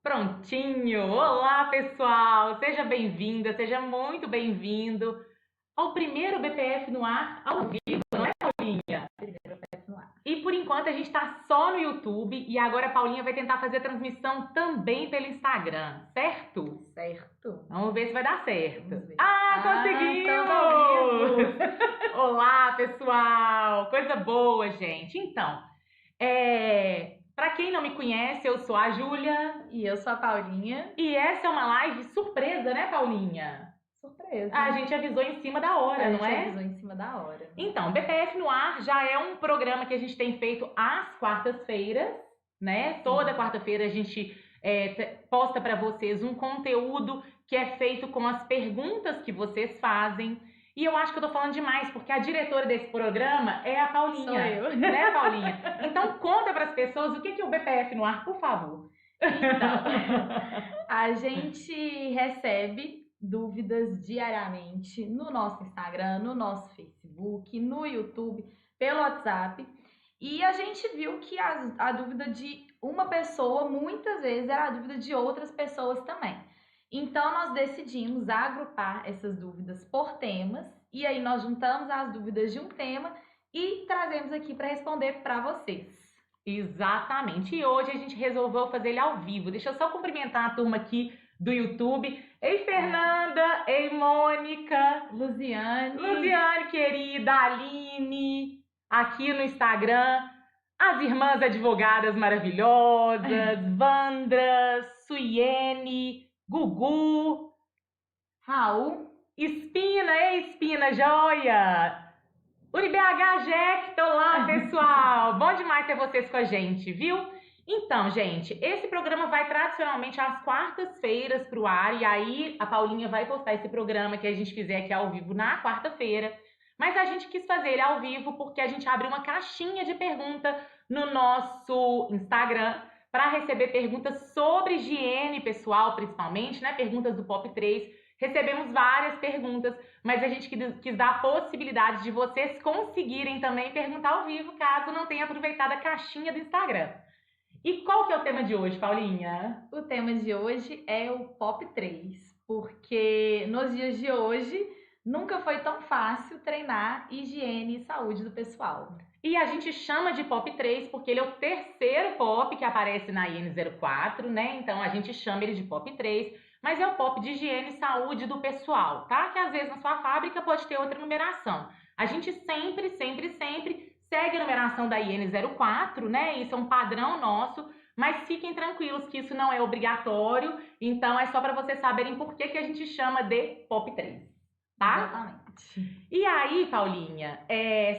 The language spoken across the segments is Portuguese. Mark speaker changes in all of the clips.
Speaker 1: Prontinho! Olá, pessoal! Seja bem-vinda, seja muito bem-vindo ao primeiro BPF no ar ao vivo, não é, Paulinha?
Speaker 2: Primeiro PF no ar.
Speaker 1: E por enquanto a gente está só no YouTube e agora a Paulinha vai tentar fazer a transmissão também pelo Instagram, certo?
Speaker 2: Certo.
Speaker 1: Vamos ver se vai dar certo.
Speaker 2: Vamos ver.
Speaker 1: Conseguimos!
Speaker 2: Estamos ao vivo.
Speaker 1: Olá, pessoal! Coisa boa, gente. Então, para quem não me conhece, eu sou a Júlia.
Speaker 2: E eu sou a Paulinha.
Speaker 1: E essa é uma live surpresa, né, Paulinha?
Speaker 2: Surpresa.
Speaker 1: A gente avisou em cima da hora, não é?
Speaker 2: A gente avisou em cima da hora.
Speaker 1: Então, BPF no ar já é um programa que a gente tem feito às quartas-feiras, né? Toda quarta-feira a gente posta para vocês um conteúdo que é feito com as perguntas que vocês fazem. E eu acho que eu tô falando demais, porque a diretora desse programa é a Paulinha.
Speaker 2: Sou eu.
Speaker 1: Né, Paulinha? Então conta para as pessoas o que é o BPF no ar, por favor.
Speaker 2: Então, a gente recebe dúvidas diariamente no nosso Instagram, no nosso Facebook, no YouTube, pelo WhatsApp. E a gente viu que a dúvida de uma pessoa, muitas vezes, era a dúvida de outras pessoas também. Então, nós decidimos agrupar essas dúvidas por temas. E aí, nós juntamos as dúvidas de um tema e trazemos aqui para responder para vocês.
Speaker 1: Exatamente. E hoje a gente resolveu fazer ele ao vivo. Deixa eu só cumprimentar a turma aqui do YouTube. Ei, Fernanda! Ei, Mônica!
Speaker 2: Luziane,
Speaker 1: querida! Aline! Aqui no Instagram. As irmãs advogadas maravilhosas. Vandra, Suiene, Gugu,
Speaker 2: Raul,
Speaker 1: Espina! Ei, Espina, joia! UniBH Jack, olá, pessoal! Bom demais ter vocês com a gente, viu? Então, gente, esse programa vai tradicionalmente às quartas-feiras pro ar, e aí a Paulinha vai postar esse programa que a gente fizer aqui ao vivo na quarta-feira. Mas a gente quis fazer ele ao vivo porque a gente abriu uma caixinha de pergunta no nosso Instagram para receber perguntas sobre higiene pessoal, principalmente, né? Perguntas do Pop 3. Recebemos várias perguntas, mas a gente quis dar a possibilidade de vocês conseguirem também perguntar ao vivo, caso não tenha aproveitado a caixinha do Instagram. E qual que é o tema de hoje, Paulinha?
Speaker 2: O tema de hoje é o Pop 3, porque nos dias de hoje nunca foi tão fácil treinar higiene e saúde do pessoal.
Speaker 1: E a gente chama de Pop 3 porque ele é o terceiro Pop que aparece na IN04, né? Então a gente chama ele de Pop 3. Mas é o Pop de higiene e saúde do pessoal, tá? Que às vezes na sua fábrica pode ter outra numeração. A gente sempre segue a numeração da IN04, né? Isso é um padrão nosso, mas fiquem tranquilos que isso não é obrigatório, então é só para vocês saberem por que a gente chama de Pop 3, tá?
Speaker 2: Exatamente.
Speaker 1: E aí, Paulinha,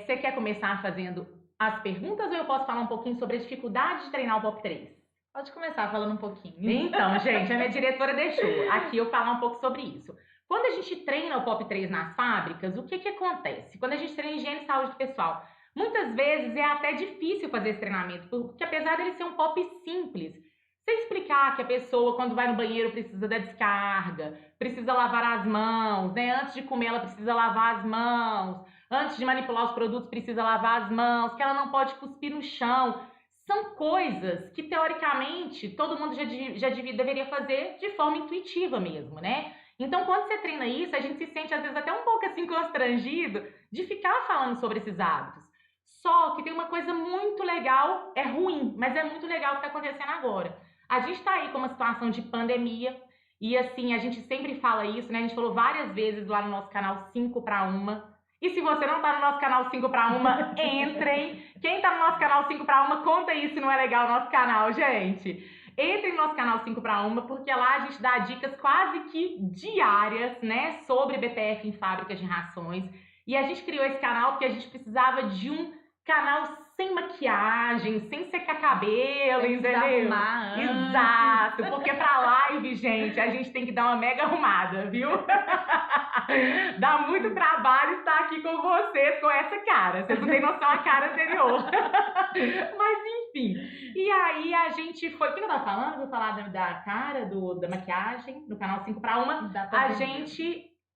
Speaker 1: você quer começar fazendo as perguntas ou eu posso falar um pouquinho sobre a dificuldade de treinar o Pop 3?
Speaker 2: Pode começar falando um pouquinho.
Speaker 1: Então, gente, a minha diretora deixou aqui eu falar um pouco sobre isso. Quando a gente treina o Pop 3 nas fábricas, o que acontece? Quando a gente treina higiene e saúde do pessoal, muitas vezes é até difícil fazer esse treinamento, porque apesar dele ser um Pop simples, você explicar que a pessoa, quando vai no banheiro, precisa da descarga, precisa lavar as mãos, né? Antes de comer, ela precisa lavar as mãos, antes de manipular os produtos, precisa lavar as mãos, que ela não pode cuspir no chão. São coisas que, teoricamente, todo mundo deveria fazer de forma intuitiva mesmo, né? Então, quando você treina isso, a gente se sente, às vezes, até um pouco assim constrangido de ficar falando sobre esses hábitos. Só que tem uma coisa muito legal, é ruim, mas é muito legal o que está acontecendo agora. A gente está aí com uma situação de pandemia e, assim, a gente sempre fala isso, né? A gente falou várias vezes lá no nosso canal 5 para 1. E se você não tá no nosso canal 5 para 1, entrem. Quem tá no nosso canal 5 para 1, conta aí se não é legal o nosso canal, gente. Entrem no nosso canal 5 para 1, porque lá a gente dá dicas quase que diárias, né, sobre BPF em fábricas de rações. E a gente criou esse canal porque a gente precisava de um canal sem maquiagem, sem secar cabelo, entendeu? Exato, porque pra live, gente, a gente tem que dar uma mega arrumada, viu? Dá muito trabalho estar aqui com vocês com essa cara. Vocês não têm noção a cara anterior. Mas enfim. E aí a gente foi. O que eu tava falando? Vou falar da cara, da maquiagem, no canal 5 para 1.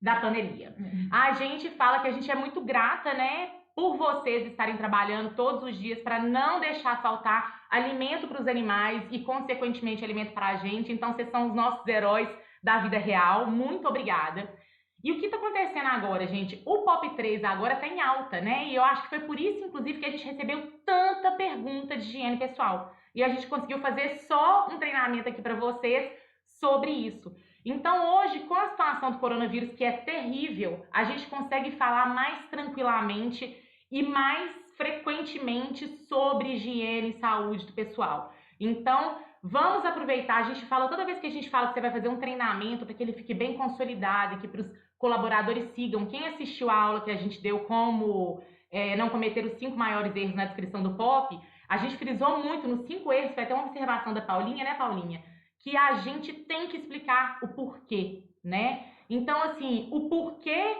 Speaker 1: Da pandemia. A gente fala que a gente é muito grata, né? por vocês estarem trabalhando todos os dias para não deixar faltar alimento para os animais e, consequentemente, alimento para a gente. Então, vocês são os nossos heróis da vida real. Muito obrigada. E o que está acontecendo agora, gente? O POP 3 agora está em alta, né? E eu acho que foi por isso, inclusive, que a gente recebeu tanta pergunta de higiene pessoal. E a gente conseguiu fazer só um treinamento aqui para vocês sobre isso. Então, hoje, com a situação do coronavírus, que é terrível, a gente consegue falar mais tranquilamente e mais frequentemente sobre higiene e saúde do pessoal. Então, vamos aproveitar. A gente fala, toda vez que a gente fala que você vai fazer um treinamento para que ele fique bem consolidado e que para os colaboradores sigam. Quem assistiu a aula que a gente deu como não cometer os 5 maiores erros na descrição do POP, a gente frisou muito nos 5 erros, foi até uma observação da Paulinha, né, Paulinha? Que a gente tem que explicar o porquê, né? Então, assim, o porquê,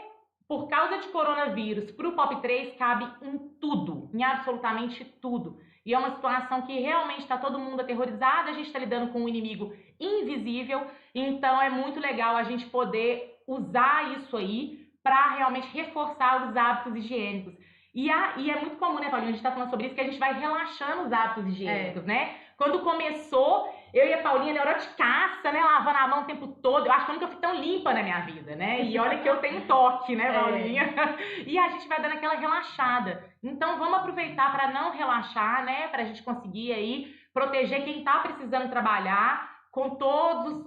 Speaker 1: por causa de coronavírus, para o POP 3 cabe em tudo, em absolutamente tudo. E é uma situação que realmente está todo mundo aterrorizado, a gente está lidando com um inimigo invisível, então é muito legal a gente poder usar isso aí para realmente reforçar os hábitos higiênicos. E é muito comum, né, Paulinha? A gente tá falando sobre isso, que a gente vai relaxando os hábitos higiênicos, né? Quando começou, eu e a Paulinha, neuroticaça, né? Lavando a mão o tempo todo. Eu acho que eu nunca fui tão limpa na minha vida, né? E olha que eu tenho toque, né, Paulinha? E a gente vai dando aquela relaxada. Então, vamos aproveitar para não relaxar, né? Pra gente conseguir aí proteger quem tá precisando trabalhar com todos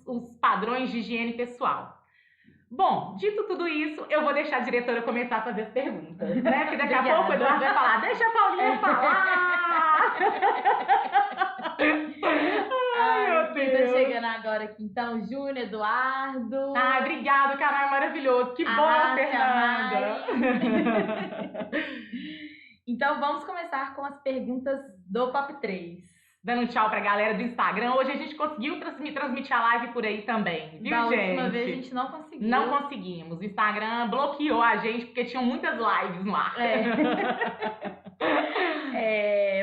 Speaker 1: os padrões de higiene pessoal. Bom, dito tudo isso, eu vou deixar a diretora começar a fazer as perguntas, né? Porque daqui a pouco o Eduardo vai falar, deixa a Paulinha falar! Ai, meu Deus!
Speaker 2: Quem tá chegando agora aqui, então, Júnior, Eduardo.
Speaker 1: Ai, obrigado, canal maravilhoso. Que bom, Fernanda!
Speaker 2: Então, vamos começar com as perguntas do POP 3.
Speaker 1: Dando um tchau pra galera do Instagram. Hoje a gente conseguiu transmitir a live por aí também, viu,
Speaker 2: da
Speaker 1: gente?
Speaker 2: Da última vez a gente não conseguiu.
Speaker 1: Não conseguimos. O Instagram bloqueou a gente porque tinham muitas lives no ar.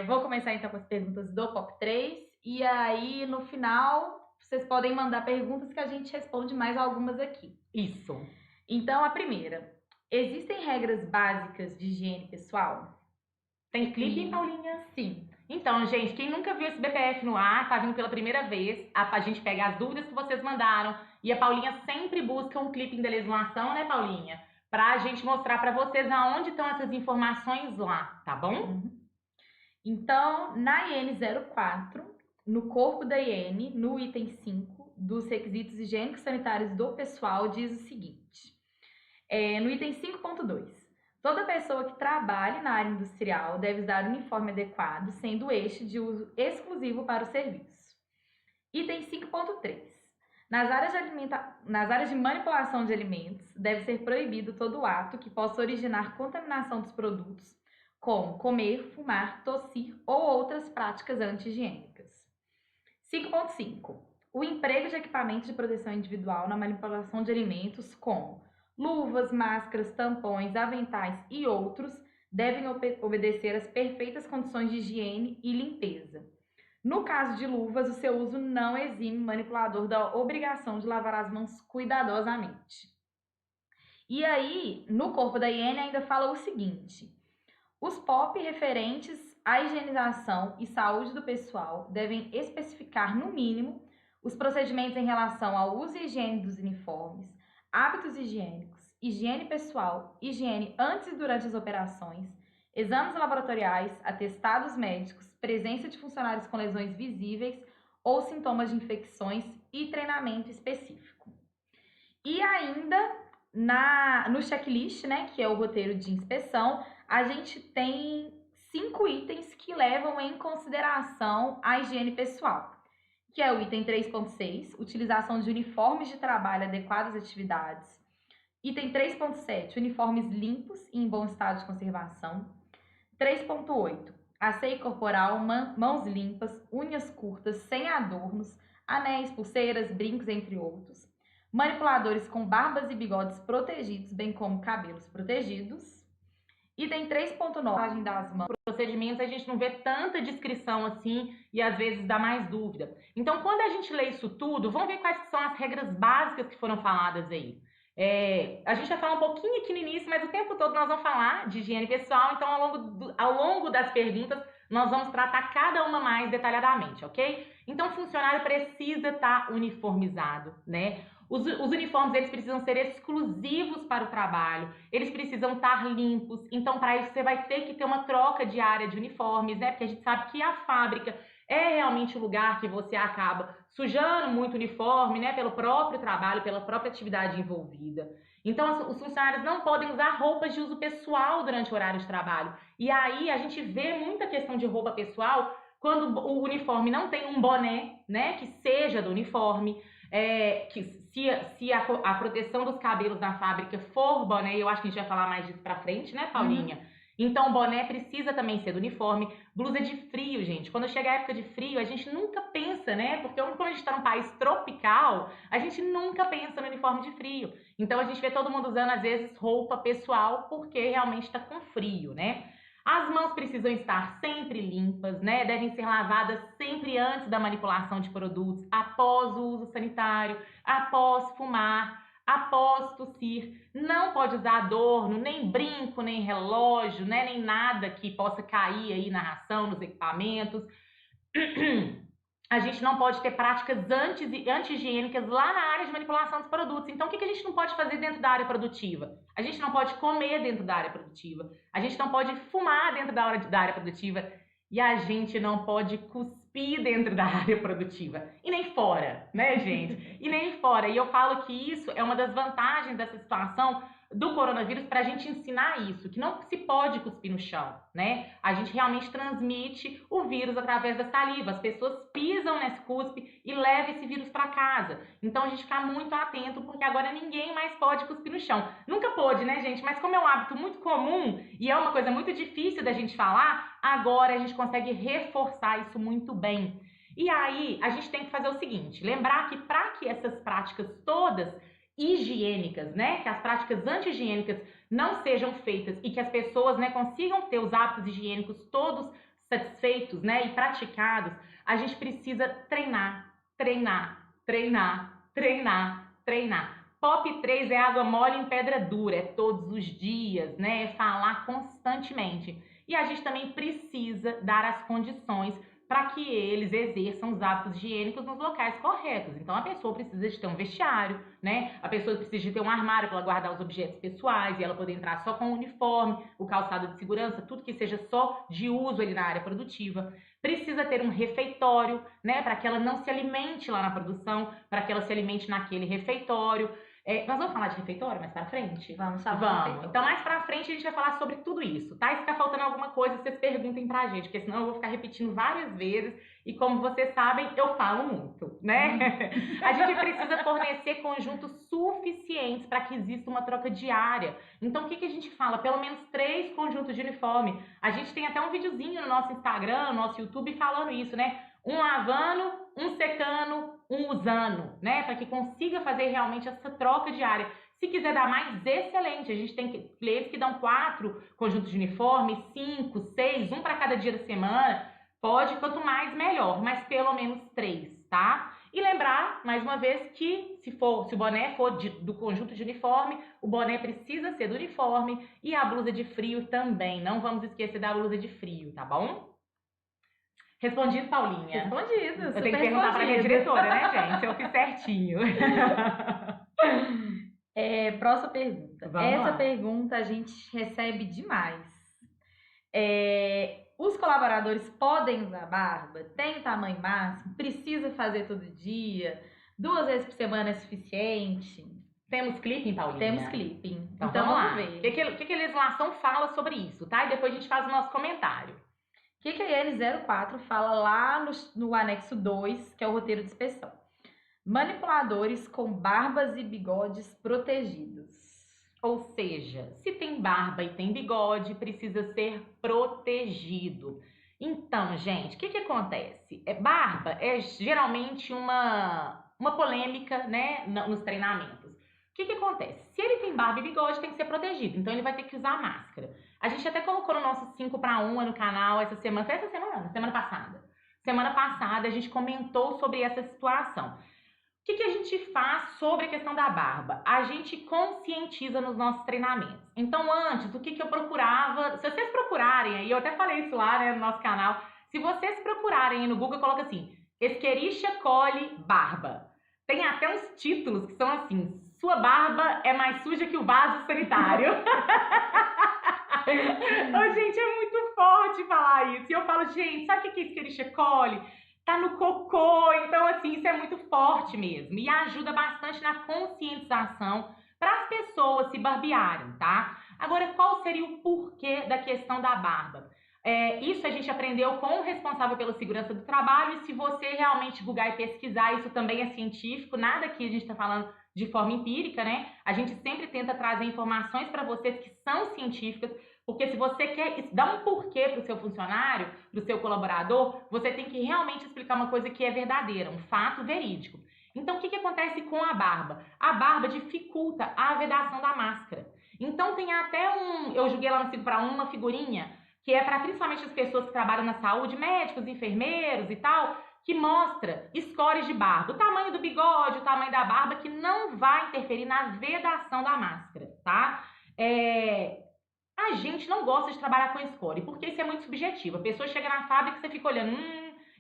Speaker 2: Vou começar então com as perguntas do POP 3. E aí, no final, vocês podem mandar perguntas que a gente responde mais algumas aqui.
Speaker 1: Isso.
Speaker 2: Então, a primeira. Existem regras básicas de higiene pessoal?
Speaker 1: Tem clipe, Paulinha?
Speaker 2: Sim.
Speaker 1: Então, gente, quem nunca viu esse BPF no ar, tá vindo pela primeira vez, a gente pega as dúvidas que vocês mandaram e a Paulinha sempre busca um clipping da legislação, né, Paulinha? Pra gente mostrar pra vocês aonde estão essas informações lá, tá bom?
Speaker 2: Então, na IN 04, no corpo da IN, no item 5 dos requisitos higiênicos sanitários do pessoal, diz o seguinte. No item 5.2. Toda pessoa que trabalhe na área industrial deve usar uniforme adequado, sendo este de uso exclusivo para o serviço. Item 5.3. Nas áreas de manipulação de alimentos, deve ser proibido todo ato que possa originar contaminação dos produtos, como comer, fumar, tossir ou outras práticas anti-higiênicas. 5.5. O emprego de equipamentos de proteção individual na manipulação de alimentos, como luvas, máscaras, tampões, aventais e outros devem obedecer às perfeitas condições de higiene e limpeza. No caso de luvas, o seu uso não exime o manipulador da obrigação de lavar as mãos cuidadosamente. E aí, no corpo da IN ainda fala o seguinte: os POP referentes à higienização e saúde do pessoal devem especificar, no mínimo, os procedimentos em relação ao uso e higiene dos uniformes, hábitos higiênicos, higiene pessoal, higiene antes e durante as operações, exames laboratoriais, atestados médicos, presença de funcionários com lesões visíveis ou sintomas de infecções e treinamento específico. E ainda no checklist, né, que é o roteiro de inspeção, a gente tem 5 itens que levam em consideração a higiene pessoal, que é o item 3.6, utilização de uniformes de trabalho adequados às atividades. Item 3.7, uniformes limpos e em bom estado de conservação. 3.8, asseio corporal, mãos limpas, unhas curtas, sem adornos, anéis, pulseiras, brincos, entre outros. Manipuladores com barbas e bigodes protegidos, bem como cabelos protegidos. Item 3.9, lavagem das mãos.
Speaker 1: Procedimentos a gente não vê tanta descrição assim e às vezes dá mais dúvida. Então, quando a gente lê isso tudo, vamos ver quais são as regras básicas que foram faladas aí. A gente vai falar um pouquinho aqui no início, mas o tempo todo nós vamos falar de higiene pessoal, então ao longo das perguntas nós vamos tratar cada uma mais detalhadamente, ok? Então o funcionário precisa estar uniformizado, né? Os uniformes, eles precisam ser exclusivos para o trabalho, eles precisam estar limpos, então para isso você vai ter que ter uma troca diária de uniformes, né? Porque a gente sabe que a fábrica é realmente o lugar que você acaba sujando muito o uniforme, né? Pelo próprio trabalho, pela própria atividade envolvida. Então, os funcionários não podem usar roupas de uso pessoal durante o horário de trabalho. E aí, a gente vê muita questão de roupa pessoal quando o uniforme não tem um boné, né? Que seja do uniforme. Que se a proteção dos cabelos na fábrica for boné, eu acho que a gente vai falar mais disso pra frente, né, Paulinha? Então, o boné precisa também ser do uniforme. Blusa de frio, gente. Quando chega a época de frio, a gente nunca pensa, né? Porque como a gente está num país tropical, a gente nunca pensa no uniforme de frio. Então, a gente vê todo mundo usando, às vezes, roupa pessoal porque realmente está com frio, né? As mãos precisam estar sempre limpas, né? Devem ser lavadas sempre antes da manipulação de produtos, após o uso sanitário, após fumar, após tossir. Não pode usar adorno, nem brinco, nem relógio, né? Nem nada que possa cair aí na ração, nos equipamentos. A gente não pode ter práticas anti-higiênicas lá na área de manipulação dos produtos. Então, o que a gente não pode fazer dentro da área produtiva? A gente não pode comer dentro da área produtiva. A gente não pode fumar dentro da área produtiva. E a gente não pode cuspir dentro da área produtiva. E nem fora, né, gente? E nem fora. E eu falo que isso é uma das vantagens dessa situação do coronavírus para a gente ensinar isso, que não se pode cuspir no chão, né? A gente realmente transmite o vírus através da saliva. As pessoas pisam nesse cuspe e levam esse vírus para casa. Então a gente fica muito atento, porque agora ninguém mais pode cuspir no chão. Nunca pôde, né, gente? Mas como é um hábito muito comum e é uma coisa muito difícil da gente falar, agora a gente consegue reforçar isso muito bem. E aí a gente tem que fazer o seguinte, lembrar que para que essas práticas todas higiênicas, né, que as práticas anti-higiênicas não sejam feitas e que as pessoas, né, consigam ter os hábitos higiênicos todos satisfeitos, né, e praticados, a gente precisa treinar, treinar, treinar, treinar, treinar. POP 3 é água mole em pedra dura, é todos os dias, né, é falar constantemente. E a gente também precisa dar as condições para que eles exerçam os hábitos higiênicos nos locais corretos. Então, a pessoa precisa de ter um vestiário, né? A pessoa precisa de ter um armário para ela guardar os objetos pessoais e ela poder entrar só com o uniforme, o calçado de segurança, tudo que seja só de uso ali na área produtiva. Precisa ter um refeitório, né? Para que ela não se alimente lá na produção, para que ela se alimente naquele refeitório. Nós vamos falar de refeitório mais pra frente?
Speaker 2: Vamos falar.
Speaker 1: Vamos. Então, mais pra frente, a gente vai falar sobre tudo isso, tá? E se ficar faltando alguma coisa, vocês perguntem pra gente, porque senão eu vou ficar repetindo várias vezes. E como vocês sabem, eu falo muito, né? A gente precisa fornecer conjuntos suficientes para que exista uma troca diária. Então, o que a gente fala? Pelo menos 3 conjuntos de uniforme. A gente tem até um videozinho no nosso Instagram, no nosso YouTube, falando isso, né? Um lavando, um secando, um usando, né? Para que consiga fazer realmente essa troca diária. Se quiser dar mais, excelente. A gente tem clientes que dão 4 conjuntos de uniforme, 5, 6, um para cada dia da semana. Pode, quanto mais, melhor, mas pelo menos 3, tá? E lembrar, mais uma vez, que se o boné for do conjunto de uniforme, o boné precisa ser do uniforme e a blusa de frio também. Não vamos esquecer da blusa de frio, tá bom? Respondido, Paulinha?
Speaker 2: Respondido.
Speaker 1: Eu tenho que perguntar para minha diretora, né, gente? Eu fiz certinho.
Speaker 2: Próxima pergunta.
Speaker 1: Vamos lá.
Speaker 2: Pergunta a gente recebe demais. Os colaboradores podem usar barba? Tem tamanho máximo? Precisa fazer todo dia? 2 vezes por semana é suficiente?
Speaker 1: Temos clipping, Paulinha?
Speaker 2: Temos clipping.
Speaker 1: Então vamos lá.
Speaker 2: ver.
Speaker 1: O que a legislação fala sobre isso, tá? E depois a gente faz o nosso comentário.
Speaker 2: O que a N04 fala lá no anexo 2, que é o roteiro de inspeção? Manipuladores com barbas e bigodes protegidos.
Speaker 1: Ou seja, se tem barba e tem bigode, precisa ser protegido. Então, gente, o que acontece? Barba é geralmente uma polêmica, né, nos treinamentos. O que acontece? Se ele tem barba e bigode, tem que ser protegido. Então, ele vai ter que usar máscara. A gente até colocou no nosso 5 para 1 no canal essa semana. Foi essa semana? Semana passada. Semana passada, a gente comentou sobre essa situação. O que a gente faz sobre a questão da barba? A gente conscientiza nos nossos treinamentos. Então, antes, o que eu procurava? Se vocês procurarem aí, eu até falei isso lá, né, no nosso canal. Se vocês procurarem aí no Google, coloca assim, Escherichia coli barba. Tem até uns títulos que são assim, sua barba é mais suja que o vaso sanitário. Oh, gente, é muito forte falar isso. E eu falo, gente, sabe o que é Escherichia coli? Tá no cocô, então assim, isso é muito forte mesmo. E ajuda bastante na conscientização para as pessoas se barbearem, tá? Agora, qual seria o porquê da questão da barba? Isso a gente aprendeu com o responsável pela segurança do trabalho, e se você realmente googar e pesquisar, isso também é científico, nada que a gente está falando de forma empírica, né? A gente sempre tenta trazer informações para vocês que são científicas, porque se você quer dar um porquê para o seu funcionário, para o seu colaborador, você tem que realmente explicar uma coisa que é verdadeira, um fato verídico. Então, o que acontece com a barba? A barba dificulta a vedação da máscara. Então, tem até eu joguei lá no 5 para 1 uma figurinha, que é para principalmente as pessoas que trabalham na saúde, médicos, enfermeiros e tal, que mostra scores de barba, o tamanho do bigode, o tamanho da barba, que não vai interferir na vedação da máscara, tá? A gente não gosta de trabalhar com score, porque isso é muito subjetivo. A pessoa chega na fábrica e você fica olhando,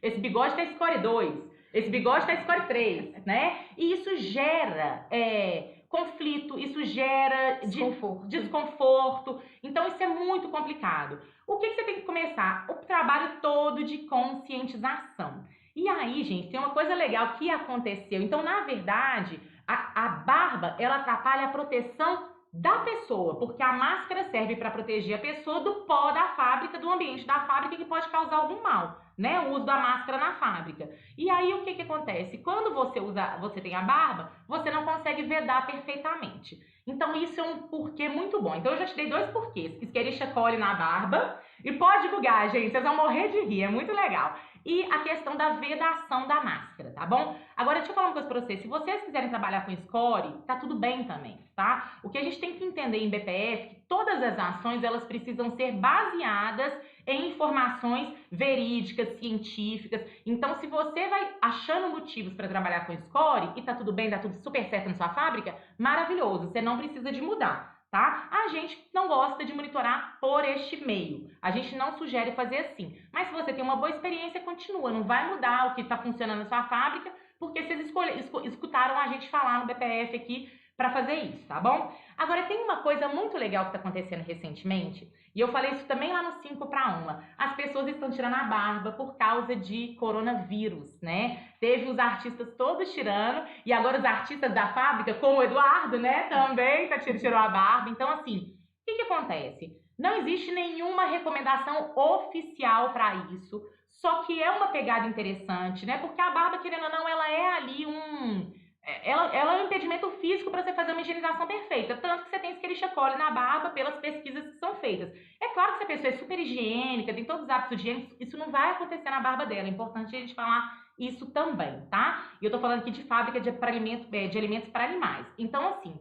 Speaker 1: esse bigode tá score 2, esse bigode tá score 3, né? E isso gera conflito, isso gera desconforto. Então, isso é muito complicado. O que você tem que começar? O trabalho todo de conscientização. E aí, gente, tem uma coisa legal que aconteceu. Então, na verdade, a barba, ela atrapalha a proteção da pessoa, porque a máscara serve para proteger a pessoa do pó da fábrica, do ambiente da fábrica, que pode causar algum mal, né? O uso da máscara na fábrica. E aí o que acontece? Quando você tem a barba, você não consegue vedar perfeitamente. Então isso é um porquê muito bom. Então eu já te dei 2 porquês. Escherichia coli na barba, e pode bugar, gente, vocês vão morrer de rir, é muito legal. E a questão da vedação da máscara, tá bom? Agora, deixa eu falar uma coisa pra vocês. Se vocês quiserem trabalhar com score, tá tudo bem também, tá? O que a gente tem que entender em BPF é que todas as ações, elas precisam ser baseadas em informações verídicas, científicas. Então, se você vai achando motivos para trabalhar com score e tá tudo bem, tá tudo super certo na sua fábrica, maravilhoso, você não precisa de mudar. Tá? A gente não gosta de monitorar por este meio. A gente não sugere fazer assim. Mas se você tem uma boa experiência, continua. Não vai mudar o que está funcionando na sua fábrica, porque vocês escutaram a gente falar no BPF aqui para fazer isso, tá bom? Agora, tem uma coisa muito legal que está acontecendo recentemente, e eu falei isso também lá no 5 para 1. As pessoas estão tirando a barba por causa de coronavírus, né? Teve os artistas todos tirando, e agora os artistas da fábrica, como o Eduardo, né, também tirou a barba. Então, assim, o que acontece? Não existe nenhuma recomendação oficial para isso, só que é uma pegada interessante, né? Porque a barba, querendo ou não, ela é ali ela é um impedimento físico para você fazer uma higienização perfeita, tanto que você tem Escherichia coli na barba pelas pesquisas que são feitas. É claro que se a pessoa é super higiênica, tem todos os hábitos higiênicos, isso não vai acontecer na barba dela. É importante a gente falar isso também, tá? E eu tô falando aqui de fábrica de alimentos para animais. Então, assim,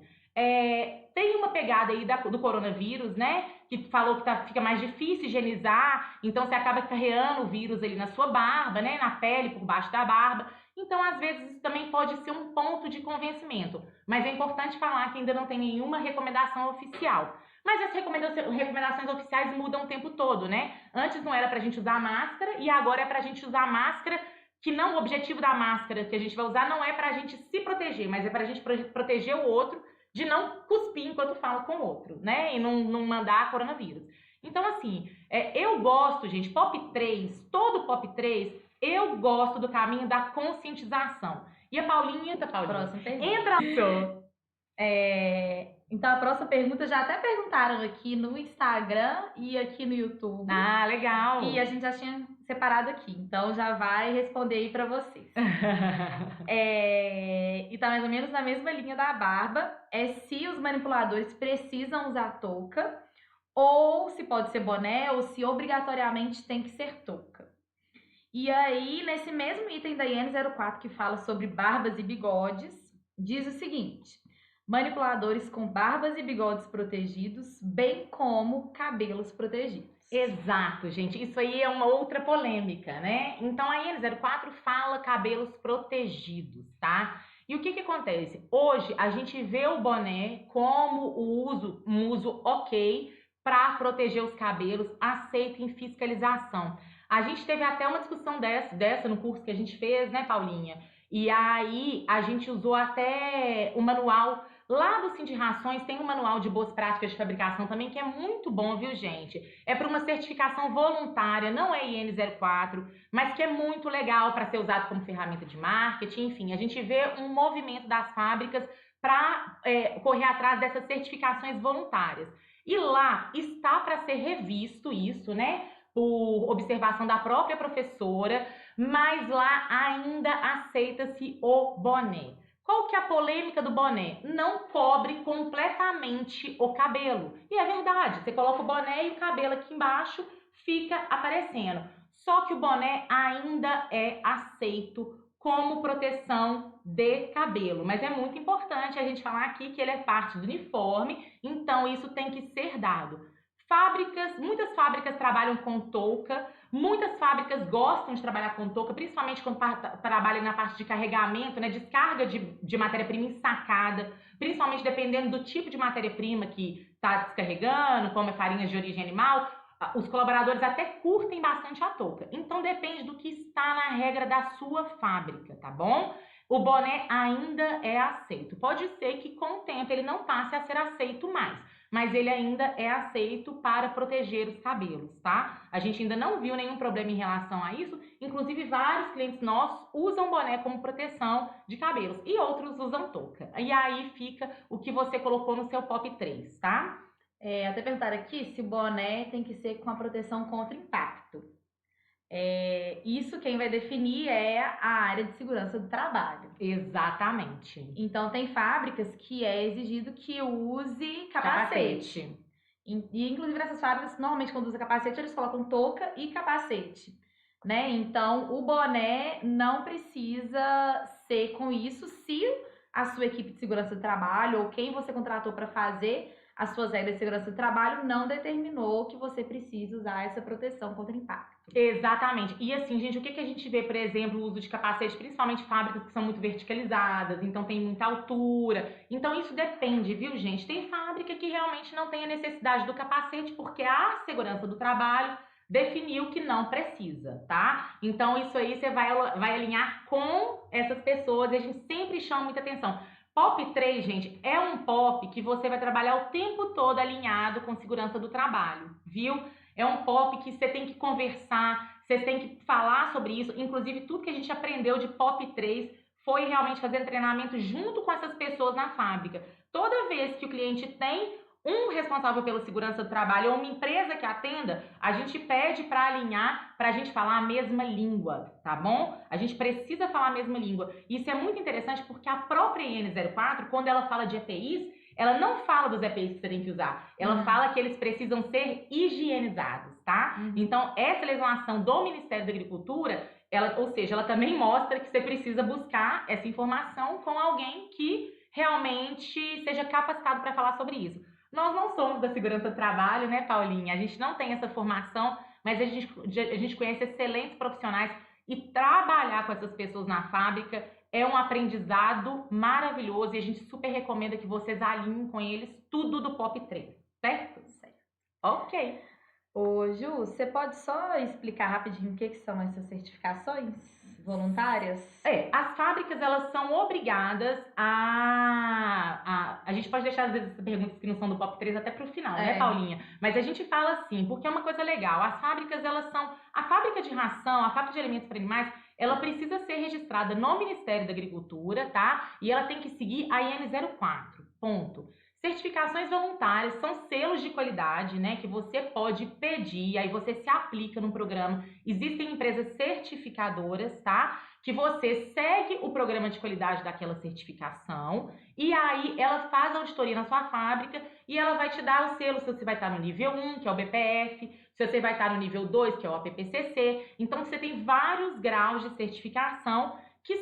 Speaker 1: tem uma pegada aí do coronavírus, né? Que falou que fica mais difícil higienizar, então você acaba carregando o vírus ali na sua barba, né? Na pele, por baixo da barba. Então, às vezes, isso também pode ser um ponto de convencimento. Mas é importante falar que ainda não tem nenhuma recomendação oficial. Mas as recomendações oficiais mudam o tempo todo, né? Antes não era pra gente usar máscara e agora é pra gente usar máscara, que não, o objetivo da máscara que a gente vai usar não é pra gente se proteger, mas é pra gente proteger o outro de não cuspir enquanto fala com o outro, né? E não mandar coronavírus. Então, assim, eu gosto, gente, POP 3, todo POP 3... Eu gosto do caminho da conscientização. E a Paulinha,
Speaker 2: Próxima pergunta.
Speaker 1: Entra.
Speaker 2: Então, a próxima pergunta já até perguntaram aqui no Instagram e aqui no YouTube.
Speaker 1: Ah, legal.
Speaker 2: E a gente já tinha separado aqui. Então, já vai responder aí pra vocês. E tá mais ou menos na mesma linha da barba. Se os manipuladores precisam usar touca, ou se pode ser boné, ou se obrigatoriamente tem que ser touca. E aí, nesse mesmo item da IN04 que fala sobre barbas e bigodes, diz o seguinte: manipuladores com barbas e bigodes protegidos, bem como cabelos protegidos.
Speaker 1: Exato, gente. Isso aí é uma outra polêmica, né? Então a IN04 fala cabelos protegidos, tá? E o que que acontece? Hoje a gente vê o boné como um uso ok para proteger os cabelos, aceito em fiscalização. A gente teve até uma discussão dessa no curso que a gente fez, né, Paulinha? E aí a gente usou até o manual. Lá do Cindy Rações tem um manual de boas práticas de fabricação também, que é muito bom, viu, gente? É para uma certificação voluntária, não é IN04, mas que é muito legal para ser usado como ferramenta de marketing. Enfim, a gente vê um movimento das fábricas para correr atrás dessas certificações voluntárias. E lá está para ser revisto isso, né? Por observação da própria professora, mas lá ainda aceita-se o boné. Qual que é a polêmica do boné? Não cobre completamente o cabelo. E é verdade, você coloca o boné e o cabelo aqui embaixo fica aparecendo. Só que o boné ainda é aceito como proteção de cabelo. Mas é muito importante a gente falar aqui que ele é parte do uniforme, então isso tem que ser dado. Muitas fábricas trabalham com touca, muitas fábricas gostam de trabalhar com touca, principalmente quando trabalham na parte de carregamento, né, descarga de matéria-prima ensacada, principalmente dependendo do tipo de matéria-prima que está descarregando, como é farinhas de origem animal, os colaboradores até curtem bastante a touca. Então depende do que está na regra da sua fábrica, tá bom? O boné ainda é aceito. Pode ser que com o tempo ele não passe a ser aceito mais, mas ele ainda é aceito para proteger os cabelos, tá? A gente ainda não viu nenhum problema em relação a isso, inclusive vários clientes nossos usam boné como proteção de cabelos e outros usam touca. E aí fica o que você colocou no seu POP 3, tá?
Speaker 2: Até perguntar aqui se o boné tem que ser com a proteção contra impacto. Isso quem vai definir é a área de segurança do trabalho.
Speaker 1: Exatamente.
Speaker 2: Então, tem fábricas que é exigido que use capacete. E, inclusive, nessas fábricas, normalmente, quando usa capacete, eles colocam touca e capacete, né? Então, o boné não precisa ser com isso se a sua equipe de segurança do trabalho ou quem você contratou para fazer as suas regras de segurança do trabalho não determinou que você precisa usar essa proteção contra impacto.
Speaker 1: Exatamente. E assim, gente, o que a gente vê, por exemplo, o uso de capacete, principalmente fábricas que são muito verticalizadas, então tem muita altura. Então isso depende, viu, gente? Tem fábrica que realmente não tem a necessidade do capacete porque a segurança do trabalho definiu que não precisa, tá? Então isso aí você vai alinhar com essas pessoas e a gente sempre chama muita atenção. POP 3, gente, é um POP que você vai trabalhar o tempo todo alinhado com segurança do trabalho, viu? É um POP que você tem que conversar, você tem que falar sobre isso. Inclusive, tudo que a gente aprendeu de POP 3 foi realmente fazer treinamento junto com essas pessoas na fábrica. Toda vez que o cliente tem um responsável pela segurança do trabalho ou uma empresa que atenda, a gente pede para alinhar, para a gente falar a mesma língua, tá bom? A gente precisa falar a mesma língua. Isso é muito interessante porque a própria IN04, quando ela fala de EPIs, ela não fala dos EPIs que você tem que usar. Ela fala que eles precisam ser higienizados, tá? Então, essa legislação do Ministério da Agricultura, ou seja, ela também mostra que você precisa buscar essa informação com alguém que realmente seja capacitado para falar sobre isso. Nós não somos da segurança do trabalho, né, Paulinha? A gente não tem essa formação, mas a gente conhece excelentes profissionais e trabalhar com essas pessoas na fábrica é um aprendizado maravilhoso e a gente super recomenda que vocês alinhem com eles tudo do POP 3, certo?
Speaker 2: Certo.
Speaker 1: Ok.
Speaker 2: Ô, Ju, você pode só explicar rapidinho o que são essas certificações voluntárias?
Speaker 1: As fábricas, elas são obrigadas a gente pode deixar, às vezes, essas perguntas que não são do POP 3 até pro final, né, Paulinha? Mas a gente fala assim, porque é uma coisa legal. As fábricas, elas são... A fábrica de ração, a fábrica de alimentos para animais, ela precisa ser registrada no Ministério da Agricultura, tá? E ela tem que seguir a IN04, ponto. Certificações voluntárias são selos de qualidade, né, que você pode pedir, aí você se aplica num programa. Existem empresas certificadoras, tá? Que você segue o programa de qualidade daquela certificação e aí ela faz a auditoria na sua fábrica e ela vai te dar o selo se você vai estar no nível 1, que é o BPF, se você vai estar no nível 2, que é o APPCC. Então, você tem vários graus de certificação que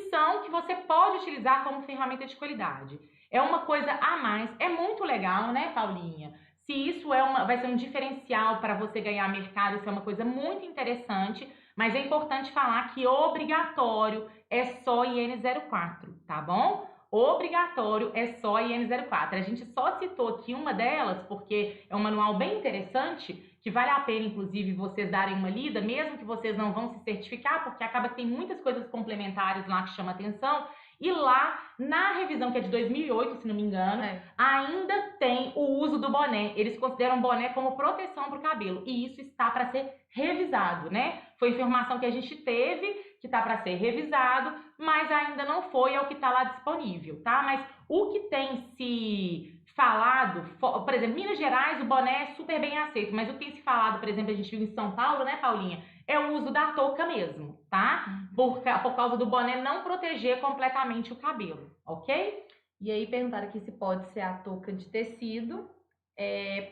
Speaker 1: você pode utilizar como ferramenta de qualidade. É uma coisa a mais, é muito legal, né, Paulinha? se isso vai ser um diferencial para você ganhar mercado, isso é uma coisa muito interessante, mas é importante falar que obrigatório é só IN04, tá bom? Obrigatório é só IN04. A gente só citou aqui uma delas porque é um manual bem interessante, que vale a pena, inclusive, vocês darem uma lida, mesmo que vocês não vão se certificar, porque acaba que tem muitas coisas complementares lá que chamam atenção. E lá, na revisão, que é de 2008, se não me engano, ainda tem o uso do boné. Eles consideram o boné como proteção para o cabelo. E isso está para ser revisado, né? Foi informação que a gente teve, que está para ser revisado, mas ainda não foi, é o que está lá disponível, tá? Mas o que tem se falado, por exemplo, Minas Gerais, o boné é super bem aceito, mas o que tem se falado, por exemplo, a gente viu em São Paulo, né, Paulinha? É o uso da touca mesmo, tá? Por causa do boné não proteger completamente o cabelo, ok?
Speaker 2: E aí perguntaram aqui se pode ser a touca de tecido.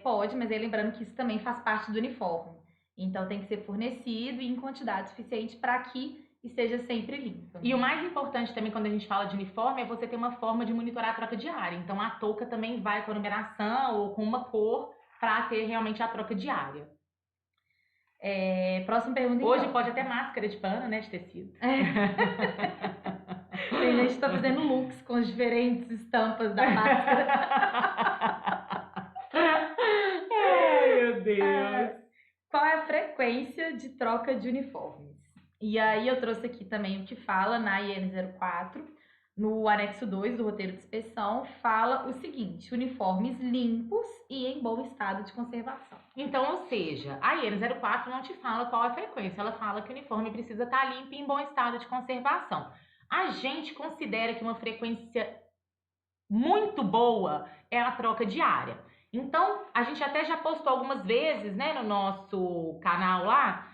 Speaker 2: Pode, mas aí lembrando que isso também faz parte do uniforme. Então tem que ser fornecido e em quantidade suficiente para que esteja sempre limpo.
Speaker 1: E o mais importante também quando a gente fala de uniforme é você ter uma forma de monitorar a troca diária. Então a touca também vai com a numeração ou com uma cor para ter realmente a troca diária.
Speaker 2: Próxima pergunta.
Speaker 1: Hoje então. Pode até máscara de pano, né, de tecido.
Speaker 2: Tem gente que tá fazendo looks com as diferentes estampas da máscara.
Speaker 1: Ai, meu Deus.
Speaker 2: Qual é a frequência de troca de uniformes? E aí eu trouxe aqui também o que fala na IN04, no anexo 2 do roteiro de inspeção, fala o seguinte: uniformes limpos e em bom estado de conservação.
Speaker 1: Então, ou seja, a IN04 não te fala qual é a frequência, ela fala que o uniforme precisa estar limpo e em bom estado de conservação. A gente considera que uma frequência muito boa é a troca diária. Então, a gente até já postou algumas vezes, né, no nosso canal lá,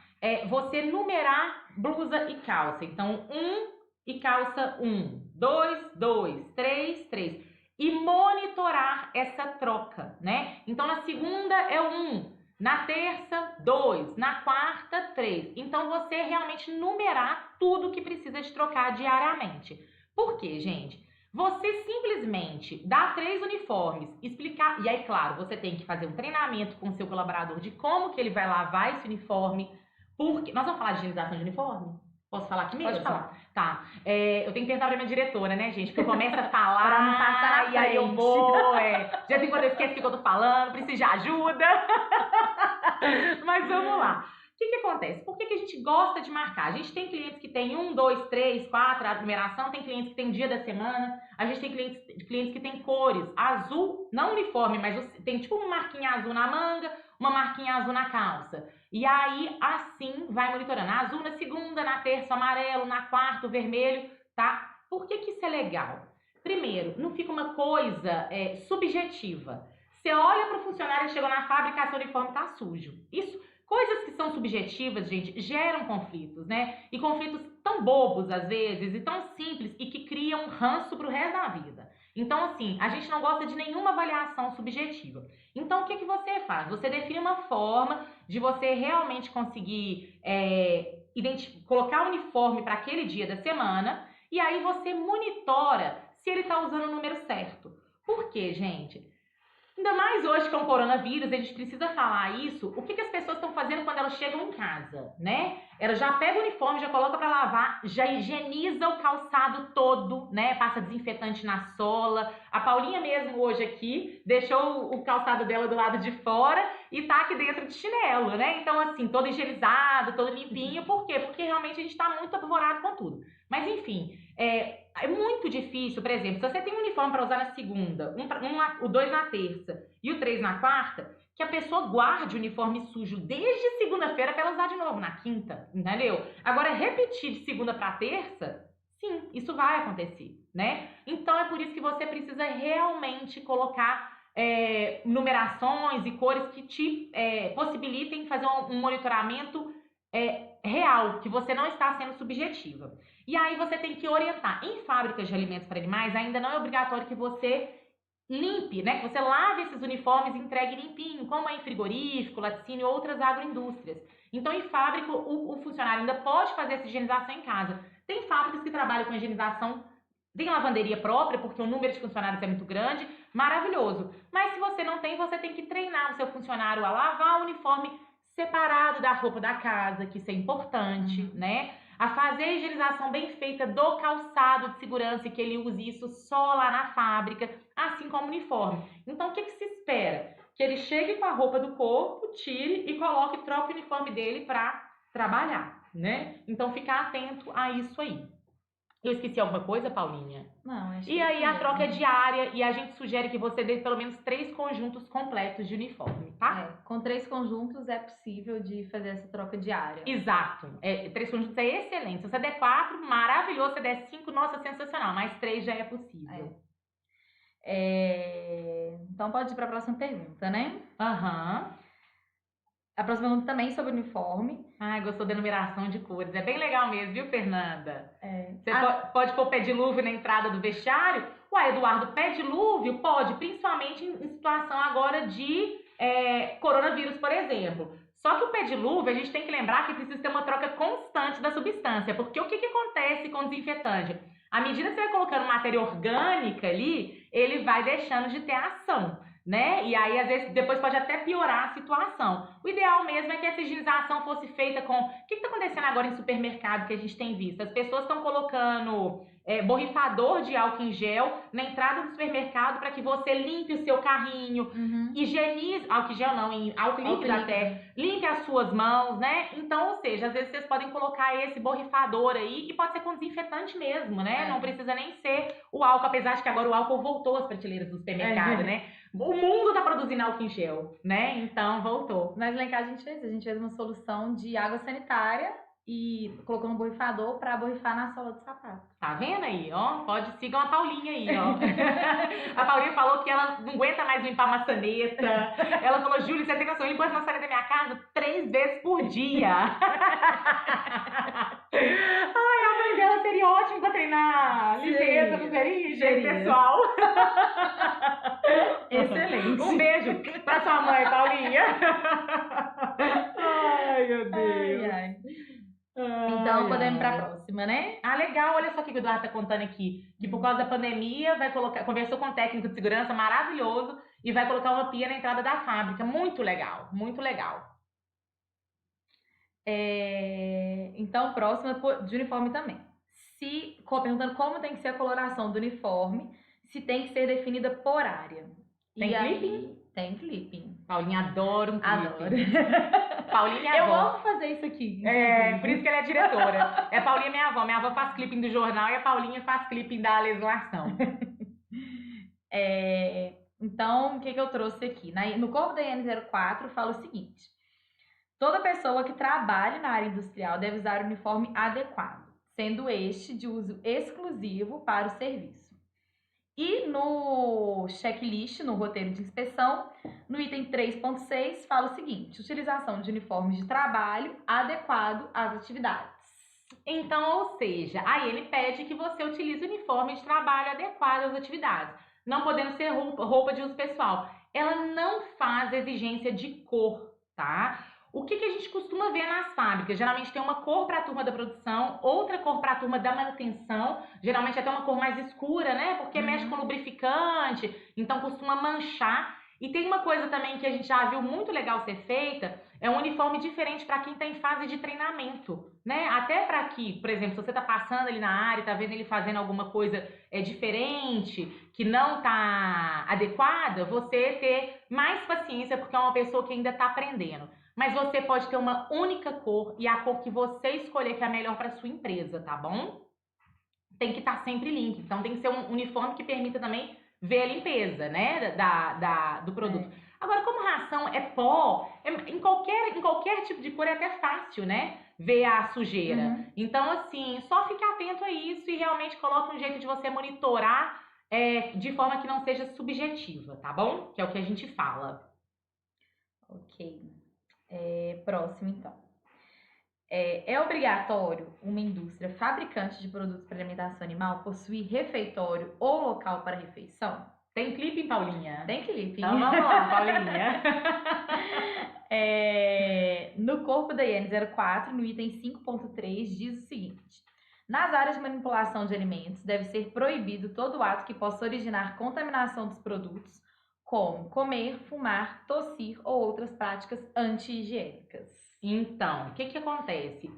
Speaker 1: você numerar blusa e calça. Então, 1 e calça 1, 2, 2, 3, 3. E monitorar essa troca, né? Então, na segunda é 1, na terça, 2, na quarta, 3. Então, você realmente numerar tudo que precisa de trocar diariamente. Por quê, gente? Você simplesmente dá 3 uniformes, explicar... E aí, claro, você tem que fazer um treinamento com o seu colaborador de como que ele vai lavar esse uniforme. Porque... Nós vamos falar de higienização de uniforme? Posso falar aqui mesmo?
Speaker 2: Pode falar.
Speaker 1: Tá. Eu tenho que perguntar pra minha diretora, né, gente? Porque eu começo a falar
Speaker 2: pra não passar na
Speaker 1: e aí eu vou... De vez em quando eu esqueço o que eu tô falando, preciso de ajuda. Mas vamos lá. O que acontece? Por que a gente gosta de marcar? A gente tem clientes que tem 1, 2, 3, 4, a numeração, tem clientes que tem dia da semana, a gente tem clientes que tem cores, azul, não uniforme, mas tem tipo uma marquinha azul na manga, uma marquinha azul na calça. E aí, assim, vai monitorando. Azul na segunda, na terça, amarelo, na quarta, vermelho, tá? Por que isso é legal? Primeiro, não fica uma coisa subjetiva. Você olha para o funcionário que chegou na fábrica, seu uniforme tá sujo. Coisas que são subjetivas, gente, geram conflitos, né? E conflitos tão bobos, às vezes, e tão simples, e que criam ranço pro resto da vida. Então, assim, a gente não gosta de nenhuma avaliação subjetiva. Então, o que você faz? Você define uma forma de você realmente conseguir colocar o uniforme para aquele dia da semana, e aí você monitora se ele está usando o número certo. Por quê, gente? Ainda mais hoje com o coronavírus, a gente precisa falar isso. O que as pessoas estão fazendo quando elas chegam em casa, né? Ela já pega o uniforme, já coloca para lavar, já higieniza o calçado todo, né? Passa desinfetante na sola. A Paulinha mesmo hoje aqui deixou o calçado dela do lado de fora e tá aqui dentro de chinelo, né? Então, assim, todo higienizado, todo limpinho. Por quê? Porque realmente a gente tá muito apavorado com tudo. Mas, enfim, é muito difícil, por exemplo, se você tem um uniforme para usar na segunda, o 2 na terça e o 3 na quarta, que a pessoa guarde o uniforme sujo desde segunda-feira para ela usar de novo na quinta, entendeu? Agora, repetir de segunda para terça, sim, isso vai acontecer, né? Então, é por isso que você precisa realmente colocar numerações e cores que te possibilitem fazer um monitoramento real, que você não está sendo subjetiva. E aí você tem que orientar. Em fábricas de alimentos para animais, ainda não é obrigatório que você limpe, né? Que você lave esses uniformes e entregue limpinho, como é em frigorífico, laticínio e outras agroindústrias. Então, em fábrica, o funcionário ainda pode fazer essa higienização em casa. Tem fábricas que trabalham com higienização tem lavanderia própria, porque o número de funcionários é muito grande, maravilhoso. Mas se você não tem, você tem que treinar o seu funcionário a lavar o uniforme separado da roupa da casa, que isso é importante, né? A fazer a higienização bem feita do calçado de segurança e que ele use isso só lá na fábrica, assim como o uniforme. Então, o que se espera? Que ele chegue com a roupa do corpo, tire e coloque, troque o uniforme dele para trabalhar, né? Então, ficar atento a isso aí. Eu esqueci alguma coisa, Paulinha?
Speaker 2: Não, acho que
Speaker 1: E aí a
Speaker 2: mesmo.
Speaker 1: troca é diária e a gente sugere que você dê pelo menos 3 conjuntos completos de uniforme, tá?
Speaker 2: Com 3 conjuntos é possível de fazer essa troca diária.
Speaker 1: Exato. 3 conjuntos é excelente. Se você der 4, maravilhoso. Se você der 5, nossa, sensacional. Mas 3 já é possível.
Speaker 2: Então pode ir para a próxima pergunta, né?
Speaker 1: Aham.
Speaker 2: A próxima pergunta também sobre uniforme.
Speaker 1: Ai, gostou da numeração de cores. É bem legal mesmo, viu, Fernanda? Você pode pôr pé dilúvio na entrada do vestiário? Ué, Eduardo, pé dilúvio pode, principalmente em situação agora de coronavírus, por exemplo. Só que o pé dilúvio, a gente tem que lembrar que precisa ter uma troca constante da substância. Porque o que acontece com o desinfetante? À medida que você vai colocando matéria orgânica ali, ele vai deixando de ter ação, né? E aí, às vezes, depois pode até piorar a situação. O ideal mesmo é que essa higienização fosse feita com... O que está acontecendo agora em supermercado que a gente tem visto? As pessoas estão colocando borrifador de álcool em gel na entrada do supermercado para que você limpe o seu carrinho, higienize... Álcool em gel não, em álcool líquido até. Limpe as suas mãos, né? Então, ou seja, às vezes vocês podem colocar esse borrifador aí e pode ser com desinfetante mesmo, né? Não precisa nem ser o álcool, apesar de que agora o álcool voltou às prateleiras do supermercado, né? O mundo tá produzindo álcool em gel, né? Então, voltou.
Speaker 2: Mas lá em casa a gente fez uma solução de água sanitária e colocou no borrifador para borrifar na sola do sapato.
Speaker 1: Tá vendo aí, ó? Sigam a Paulinha aí, ó. A Paulinha falou que ela não aguenta mais limpar maçaneta. Ela falou, Júlia, você tem noção, eu limpo as maçanetas da minha casa 3 vezes por dia. Ai, a mãe dela seria ótimo pra treinar limpeza, não seria? Higiene pessoal.
Speaker 2: Excelente.
Speaker 1: Um beijo pra sua mãe, Paulinha. Ai, meu Deus.
Speaker 2: Ai. Então, podemos ir para a próxima, né?
Speaker 1: Ah, legal. Olha só o que o Eduardo tá contando aqui. Que por causa da pandemia, conversou com o técnico de segurança, maravilhoso, e vai colocar uma pia na entrada da fábrica. Muito legal, muito legal.
Speaker 2: Então, próxima de uniforme também. Perguntando como tem que ser a coloração do uniforme, se tem que ser definida por área.
Speaker 1: Tem clipping?
Speaker 2: Tem clipping.
Speaker 1: Paulinha adora um clipping.
Speaker 2: Adoro.
Speaker 1: Paulinha é minha
Speaker 2: Eu
Speaker 1: avó.
Speaker 2: amo fazer isso aqui.
Speaker 1: Por isso que ela é diretora. Paulinha é minha avó. Minha avó faz clipping do jornal e a Paulinha faz clipping da legislação.
Speaker 2: Então, o que eu trouxe aqui? No corpo da IN04 fala o seguinte: toda pessoa que trabalhe na área industrial deve usar o uniforme adequado, sendo este de uso exclusivo para o serviço. E no checklist, no roteiro de inspeção, no item 3.6, fala o seguinte: utilização de uniformes de trabalho adequado às atividades.
Speaker 1: Então, ou seja, aí ele pede que você utilize o uniforme de trabalho adequado às atividades, não podendo ser roupa de uso pessoal. Ela não faz exigência de cor, tá? O que a gente costuma ver nas fábricas? Geralmente tem uma cor para a turma da produção, outra cor para a turma da manutenção, geralmente até uma cor mais escura, né? Porque mexe com lubrificante, então costuma manchar. E tem uma coisa também que a gente já viu muito legal ser feita, é um uniforme diferente para quem está em fase de treinamento, né? Até para que, por exemplo, se você está passando ali na área, está vendo ele fazendo alguma coisa diferente, que não está adequada, você ter mais paciência, porque é uma pessoa que ainda está aprendendo. Mas você pode ter uma única cor e a cor que você escolher que é a melhor para sua empresa, tá bom? Tem que estar sempre limpo. Então tem que ser um uniforme que permita também ver a limpeza, né, do produto. Agora, como ração é pó, em qualquer tipo de cor é até fácil, né, ver a sujeira. Então, assim, só fique atento a isso e realmente coloque um jeito de você monitorar de forma que não seja subjetiva, tá bom? Que é o que a gente fala.
Speaker 2: Ok. Próximo, então. É obrigatório uma indústria fabricante de produtos para alimentação animal possuir refeitório ou local para refeição?
Speaker 1: Tem clipe, Paulinha?
Speaker 2: Tem clipe.
Speaker 1: Então vamos lá, Paulinha.
Speaker 2: No corpo da IN04, no item 5.3, diz o seguinte: Nas áreas de manipulação de alimentos, deve ser proibido todo ato que possa originar contaminação dos produtos, como comer, fumar, tossir ou outras práticas anti-higiênicas.
Speaker 1: Então, o que que acontece?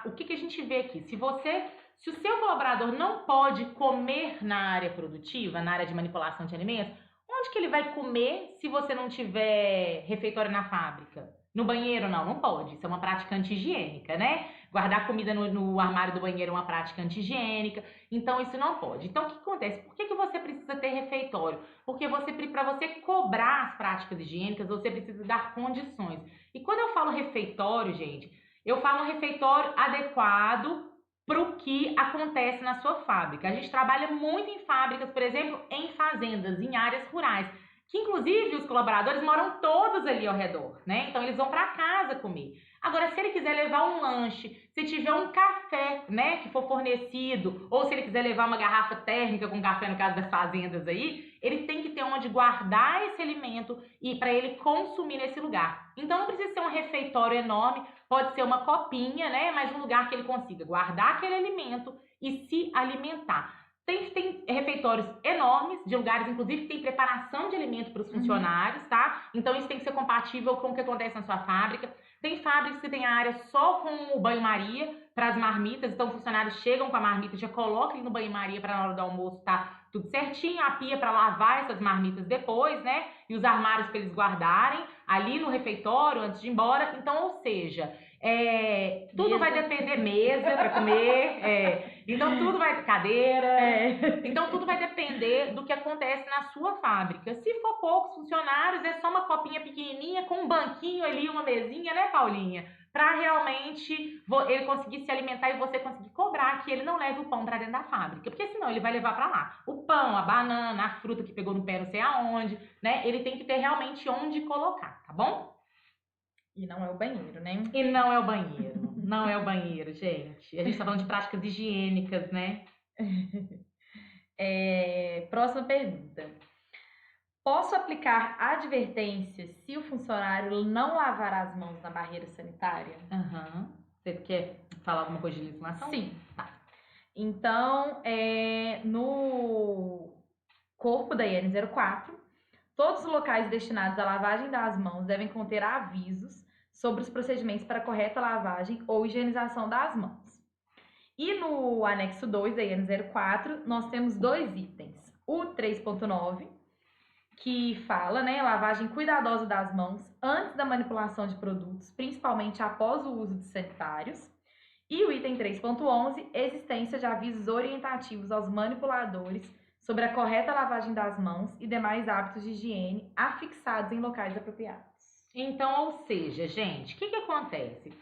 Speaker 1: O que que a gente vê aqui? Se o seu colaborador não pode comer na área produtiva, na área de manipulação de alimentos, onde que ele vai comer se você não tiver refeitório na fábrica? No banheiro, não pode. Isso é uma prática anti-higiênica, né? Guardar comida no armário do banheiro é uma prática anti-higiênica, então isso não pode. Então, o que acontece? Por que que você precisa ter refeitório? Porque para você cobrar as práticas higiênicas, você precisa dar condições. E quando eu falo refeitório, gente, eu falo um refeitório adequado para o que acontece na sua fábrica. A gente trabalha muito em fábricas, por exemplo, em fazendas, em áreas rurais, que inclusive os colaboradores moram todos ali ao redor, né? Então eles vão para casa comer. Agora, se ele quiser levar um lanche, se tiver um café, né, que for fornecido, ou se ele quiser levar uma garrafa térmica com café, no caso das fazendas aí, ele tem que ter onde guardar esse alimento e para ele consumir nesse lugar. Então não precisa ser um refeitório enorme, pode ser uma copinha, né, mas um lugar que ele consiga guardar aquele alimento e se alimentar. Tem refeitórios enormes, de lugares, inclusive, que tem preparação de alimento para os funcionários, tá? Então, isso tem que ser compatível com o que acontece na sua fábrica. Tem fábricas que tem a área só com o banho-maria para as marmitas. Então, os funcionários chegam com a marmita, já colocam ele no banho-maria para na hora do almoço tá tudo certinho. A pia para lavar essas marmitas depois, né? E os armários para eles guardarem ali no refeitório antes de ir embora. Então, ou seja... tudo vai depender, mesa para comer, então tudo vai, cadeira, então tudo vai depender do que acontece na sua fábrica. Se for poucos funcionários, é só uma copinha pequenininha com um banquinho ali, uma mesinha, né, Paulinha? Para realmente ele conseguir se alimentar e você conseguir cobrar que ele não leve o pão para dentro da fábrica, porque senão ele vai levar para lá o pão, a banana, a fruta que pegou no pé não sei aonde, né? Ele tem que ter realmente onde colocar, tá bom?
Speaker 2: E não é o banheiro, né?
Speaker 1: E não é o banheiro. Não é o banheiro, gente. A gente tá falando de práticas higiênicas, né?
Speaker 2: Próxima pergunta. Posso aplicar advertência se o funcionário não lavar as mãos na barreira sanitária?
Speaker 1: Você quer falar alguma coisa de legislação?
Speaker 2: Sim. Tá. Então, no corpo da IN 04, todos os locais destinados à lavagem das mãos devem conter avisos sobre os procedimentos para correta lavagem ou higienização das mãos. E no anexo 2 da IN 04, nós temos 2 itens. O 3.9, que fala, né, lavagem cuidadosa das mãos antes da manipulação de produtos, principalmente após o uso de sanitários. E o item 3.11, existência de avisos orientativos aos manipuladores sobre a correta lavagem das mãos e demais hábitos de higiene afixados em locais apropriados.
Speaker 1: Então, ou seja, gente, o que acontece?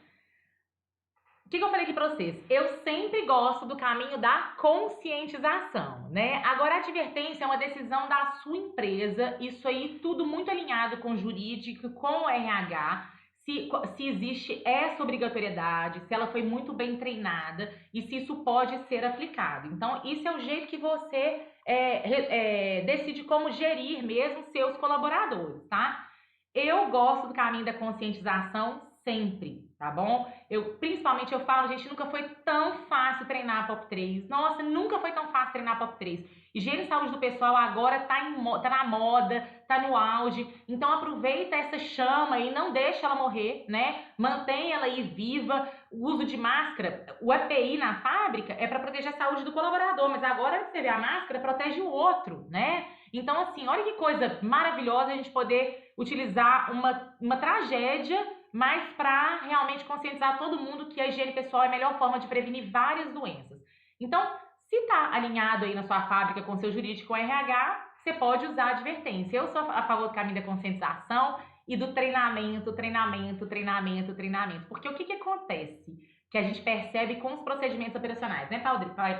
Speaker 1: O que eu falei aqui para vocês? Eu sempre gosto do caminho da conscientização, né? Agora, a advertência é uma decisão da sua empresa, isso aí tudo muito alinhado com o jurídico, com o RH, se existe essa obrigatoriedade, se ela foi muito bem treinada e se isso pode ser aplicado. Então, isso é o jeito que você decide como gerir mesmo seus colaboradores, tá? Eu gosto do caminho da conscientização sempre, tá bom? Principalmente eu falo, gente, nunca foi tão fácil treinar a POP 3. Nossa, nunca foi tão fácil treinar a POP 3. Higiene e saúde do pessoal agora tá na moda, tá no auge. Então aproveita essa chama e não deixa ela morrer, né? Mantém ela aí viva. O uso de máscara, o EPI na fábrica é para proteger a saúde do colaborador, mas agora que você vê a máscara, protege o outro, né? Então, assim, olha que coisa maravilhosa a gente poder utilizar uma tragédia, mas para realmente conscientizar todo mundo que a higiene pessoal é a melhor forma de prevenir várias doenças. Então, se está alinhado aí na sua fábrica com seu jurídico, com o RH, você pode usar a advertência. Eu sou a favor do caminho da conscientização e do treinamento. Porque o que acontece que a gente percebe com os procedimentos operacionais, né,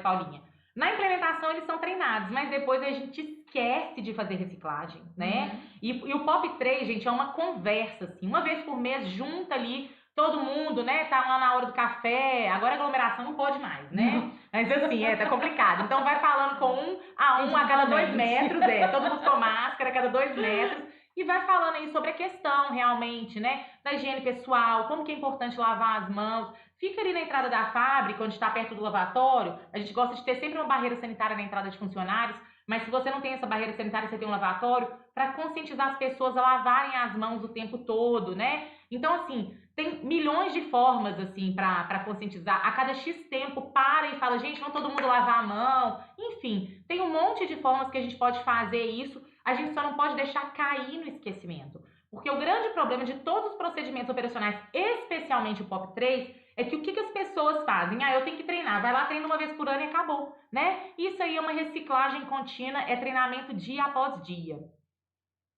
Speaker 1: Paulinha? Na implementação eles são treinados, mas depois a gente esquece de fazer reciclagem, né? E o POP 3, gente, é uma conversa, assim. Uma vez por mês, junta ali todo mundo, né? Tá lá na hora do café. Agora a aglomeração não pode mais, né? Mas assim, tá complicado. Então vai falando com um a cada 2 metros, todo mundo com máscara a cada 2 metros. e vai falando aí sobre a questão realmente, né, da higiene pessoal, como que é importante lavar as mãos. Fica ali na entrada da fábrica, onde está perto do lavatório. A gente gosta de ter sempre uma barreira sanitária na entrada de funcionários, mas se você não tem essa barreira sanitária, você tem um lavatório, para conscientizar as pessoas a lavarem as mãos o tempo todo, né? Então, assim, tem milhões de formas, assim, para conscientizar. A cada X tempo, para e fala, gente, não todo mundo lavar a mão. Enfim, tem um monte de formas que a gente pode fazer isso. A gente só não pode deixar cair no esquecimento. Porque o grande problema de todos os procedimentos operacionais, especialmente o POP3, é que o que as pessoas fazem? Ah, eu tenho que treinar. Vai lá, treina uma vez por ano e acabou, né? Isso aí é uma reciclagem contínua, é treinamento dia após dia.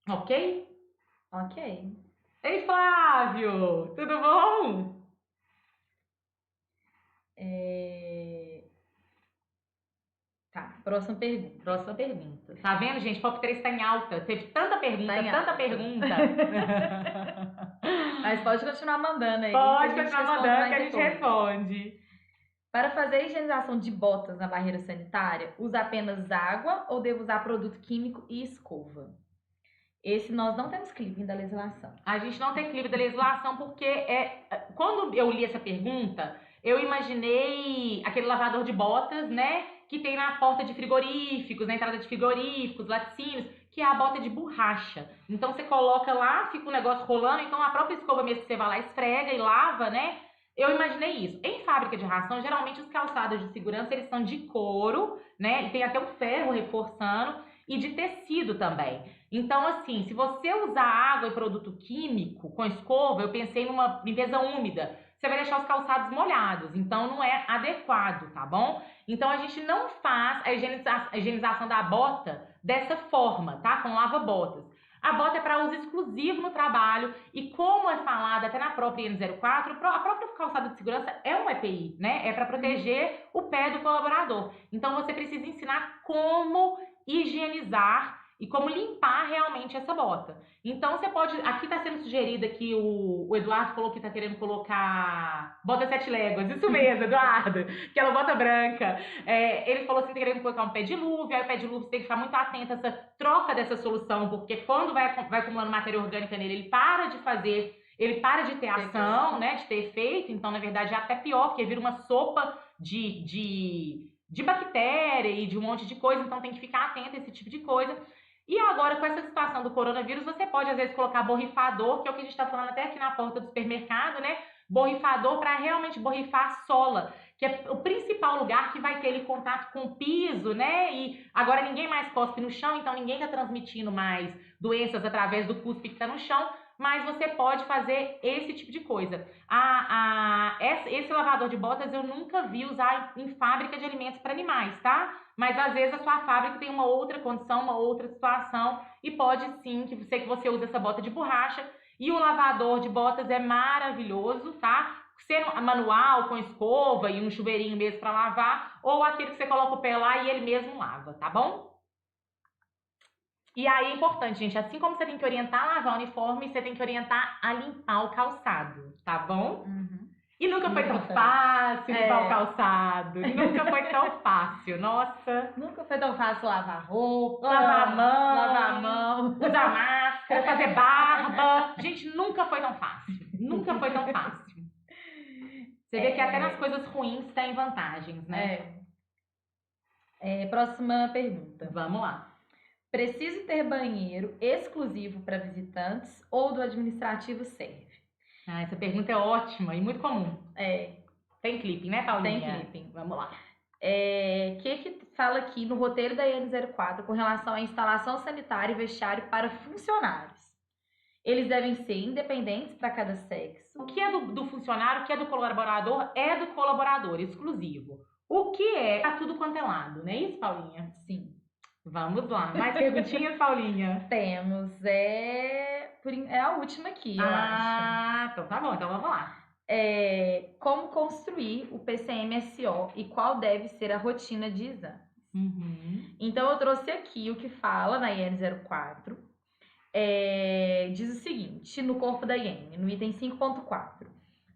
Speaker 1: Ok?
Speaker 2: Ok.
Speaker 1: Ei, Flávio! Tudo bom?
Speaker 2: Tá, próxima pergunta.
Speaker 1: Próxima pergunta. Tá vendo, gente? Pop 3 tá em alta. Teve tanta pergunta,
Speaker 2: Tá em
Speaker 1: tanta
Speaker 2: alta.
Speaker 1: pergunta.
Speaker 2: Mas pode continuar mandando aí.
Speaker 1: Pode
Speaker 2: que a gente
Speaker 1: continuar
Speaker 2: responde
Speaker 1: mandando
Speaker 2: mais
Speaker 1: que a gente
Speaker 2: depois.
Speaker 1: responde.
Speaker 2: Para fazer a higienização de botas na barreira sanitária, usa apenas água ou devo usar produto químico e escova? Esse nós não temos clipe da legislação.
Speaker 1: A gente não tem clipe da legislação porque quando eu li essa pergunta, eu imaginei aquele lavador de botas, né? Que tem na porta de frigoríficos, na entrada de frigoríficos, laticínios, que é a bota de borracha. Então você coloca lá, fica o negócio rolando, então a própria escova mesmo que você vai lá, esfrega e lava, né? Eu imaginei isso. Em fábrica de ração, geralmente os calçados de segurança, eles são de couro, né? E tem até um ferro reforçando, e de tecido também. Então, assim, se você usar água e produto químico com escova, eu pensei numa limpeza úmida, você vai deixar os calçados molhados, então não é adequado, tá bom? Então a gente não faz a higienização da bota dessa forma, tá? Com lava-botas. A bota é para uso exclusivo no trabalho e como é falado até na própria IN04, a própria calçada de segurança é um EPI, né? É para proteger o pé do colaborador. Então você precisa ensinar como higienizar e como limpar realmente essa bota. Então você pode, aqui está sendo sugerido que o Eduardo falou que está querendo colocar bota 7 léguas, isso mesmo, Eduardo, aquela bota branca. Ele falou assim, tá querendo colocar um pé de luva, aí o pé de luva você tem que ficar muito atento a essa troca dessa solução, porque quando vai acumulando matéria orgânica nele, ele para de fazer, ele para de ter ação, né, de ter efeito, então na verdade é até pior, porque vira uma sopa de bactéria e de um monte de coisa, então tem que ficar atento a esse tipo de coisa. E agora, com essa situação do coronavírus, você pode, às vezes, colocar borrifador, que é o que a gente está falando até aqui na porta do supermercado, né? Borrifador para realmente borrifar a sola, que é o principal lugar que vai ter ele contato com o piso, né? E agora ninguém mais cospe no chão, então ninguém está transmitindo mais doenças através do cuspe que está no chão, mas você pode fazer esse tipo de coisa. Esse lavador de botas eu nunca vi usar em fábrica de alimentos para animais, tá? Mas às vezes a sua fábrica tem uma outra condição, uma outra situação e pode sim que você use essa bota de borracha. E o lavador de botas é maravilhoso, tá? Sendo manual, com escova e um chuveirinho mesmo para lavar, ou aquele que você coloca o pé lá e ele mesmo lava, tá bom? E aí é importante, gente, assim como você tem que orientar a lavar o uniforme, você tem que orientar a limpar o calçado, tá bom?
Speaker 2: Uhum.
Speaker 1: E nunca foi tão fácil limpar o calçado. Nunca foi tão fácil. Nossa.
Speaker 2: Nunca foi tão fácil lavar roupa,
Speaker 1: lavar a
Speaker 2: mão,
Speaker 1: usar máscara, fazer barba. Gente, nunca foi tão fácil. Nunca foi tão fácil. Você vê que até nas coisas ruins tem vantagens, né?
Speaker 2: Próxima pergunta.
Speaker 1: Vamos lá.
Speaker 2: Preciso ter banheiro exclusivo para visitantes ou do administrativo serve?
Speaker 1: Essa pergunta é ótima e muito comum. Tem clipping, né, Paulinha?
Speaker 2: Tem clipping.
Speaker 1: Vamos lá.
Speaker 2: Que fala aqui no roteiro da IN04 com relação à instalação sanitária e vestiário para funcionários? Eles devem ser independentes para cada sexo.
Speaker 1: O que é do funcionário, o que é do colaborador, é do colaborador, exclusivo. O que é, tá tudo quanto é lado, não é isso, Paulinha?
Speaker 2: Sim.
Speaker 1: Vamos lá. Mais perguntinhas, Paulinha?
Speaker 2: Temos. É a última aqui, eu acho.
Speaker 1: Então tá bom. Então vamos lá.
Speaker 2: Como construir o PCM-SO e qual deve ser a rotina de exames?
Speaker 1: Uhum.
Speaker 2: Então, eu trouxe aqui o que fala na IN04. Diz o seguinte, no corpo da IN, no item 5.4.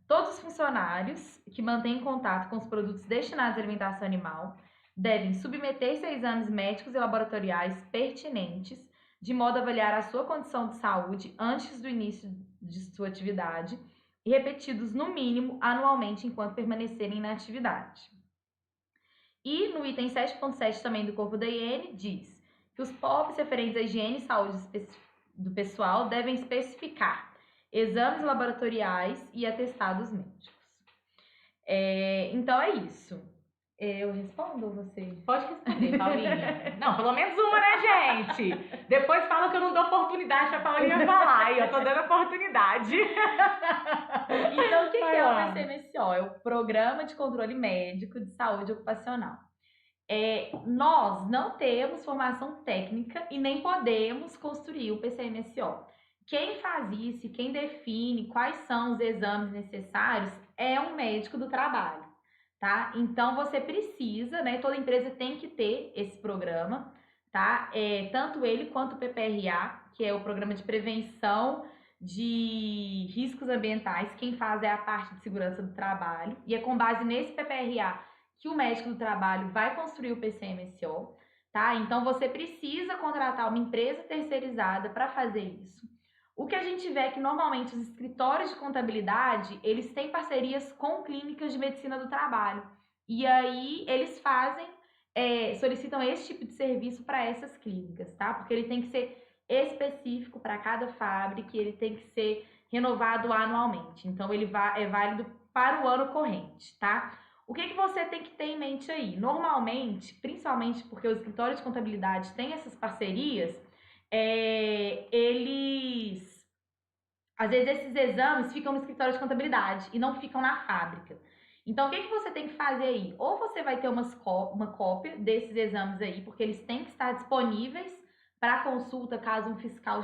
Speaker 2: Todos os funcionários que mantêm contato com os produtos destinados à alimentação animal devem submeter-se a exames médicos e laboratoriais pertinentes de modo a avaliar a sua condição de saúde antes do início de sua atividade e repetidos no mínimo anualmente enquanto permanecerem na atividade. E no item 7.7 também do corpo da IN diz que os POPs referentes à higiene e saúde do pessoal devem especificar exames laboratoriais e atestados médicos. Então é isso. Eu respondo ou você?
Speaker 1: Pode responder, Paulinha. Não, pelo menos uma, né, gente? Depois fala que eu não dou oportunidade pra Paulinha falar. E eu tô dando oportunidade.
Speaker 2: Então, o que é o PCMSO? É o Programa de Controle Médico de Saúde Ocupacional. Nós não temos formação técnica e nem podemos construir o PCMSO. Quem faz isso, quem define quais são os exames necessários é um médico do trabalho, tá? Então, você precisa, né? Toda empresa tem que ter esse programa, tá? Tanto ele quanto o PPRA, que é o Programa de Prevenção de Riscos Ambientais. Quem faz é a parte de segurança do trabalho. E é com base nesse PPRA que o médico do trabalho vai construir o PCMSO, tá? Então, você precisa contratar uma empresa terceirizada para fazer isso. O que a gente vê é que normalmente os escritórios de contabilidade, eles têm parcerias com clínicas de medicina do trabalho. E aí eles solicitam esse tipo de serviço para essas clínicas, tá? Porque ele tem que ser específico para cada fábrica e ele tem que ser renovado anualmente. Então ele é válido para o ano corrente, tá? O que você tem que ter em mente aí? Normalmente, principalmente porque os escritórios de contabilidade têm essas parcerias, às vezes esses exames ficam no escritório de contabilidade e não ficam na fábrica. Então, o que você tem que fazer aí? Ou você vai ter uma cópia desses exames aí, porque eles têm que estar disponíveis para consulta caso o fiscal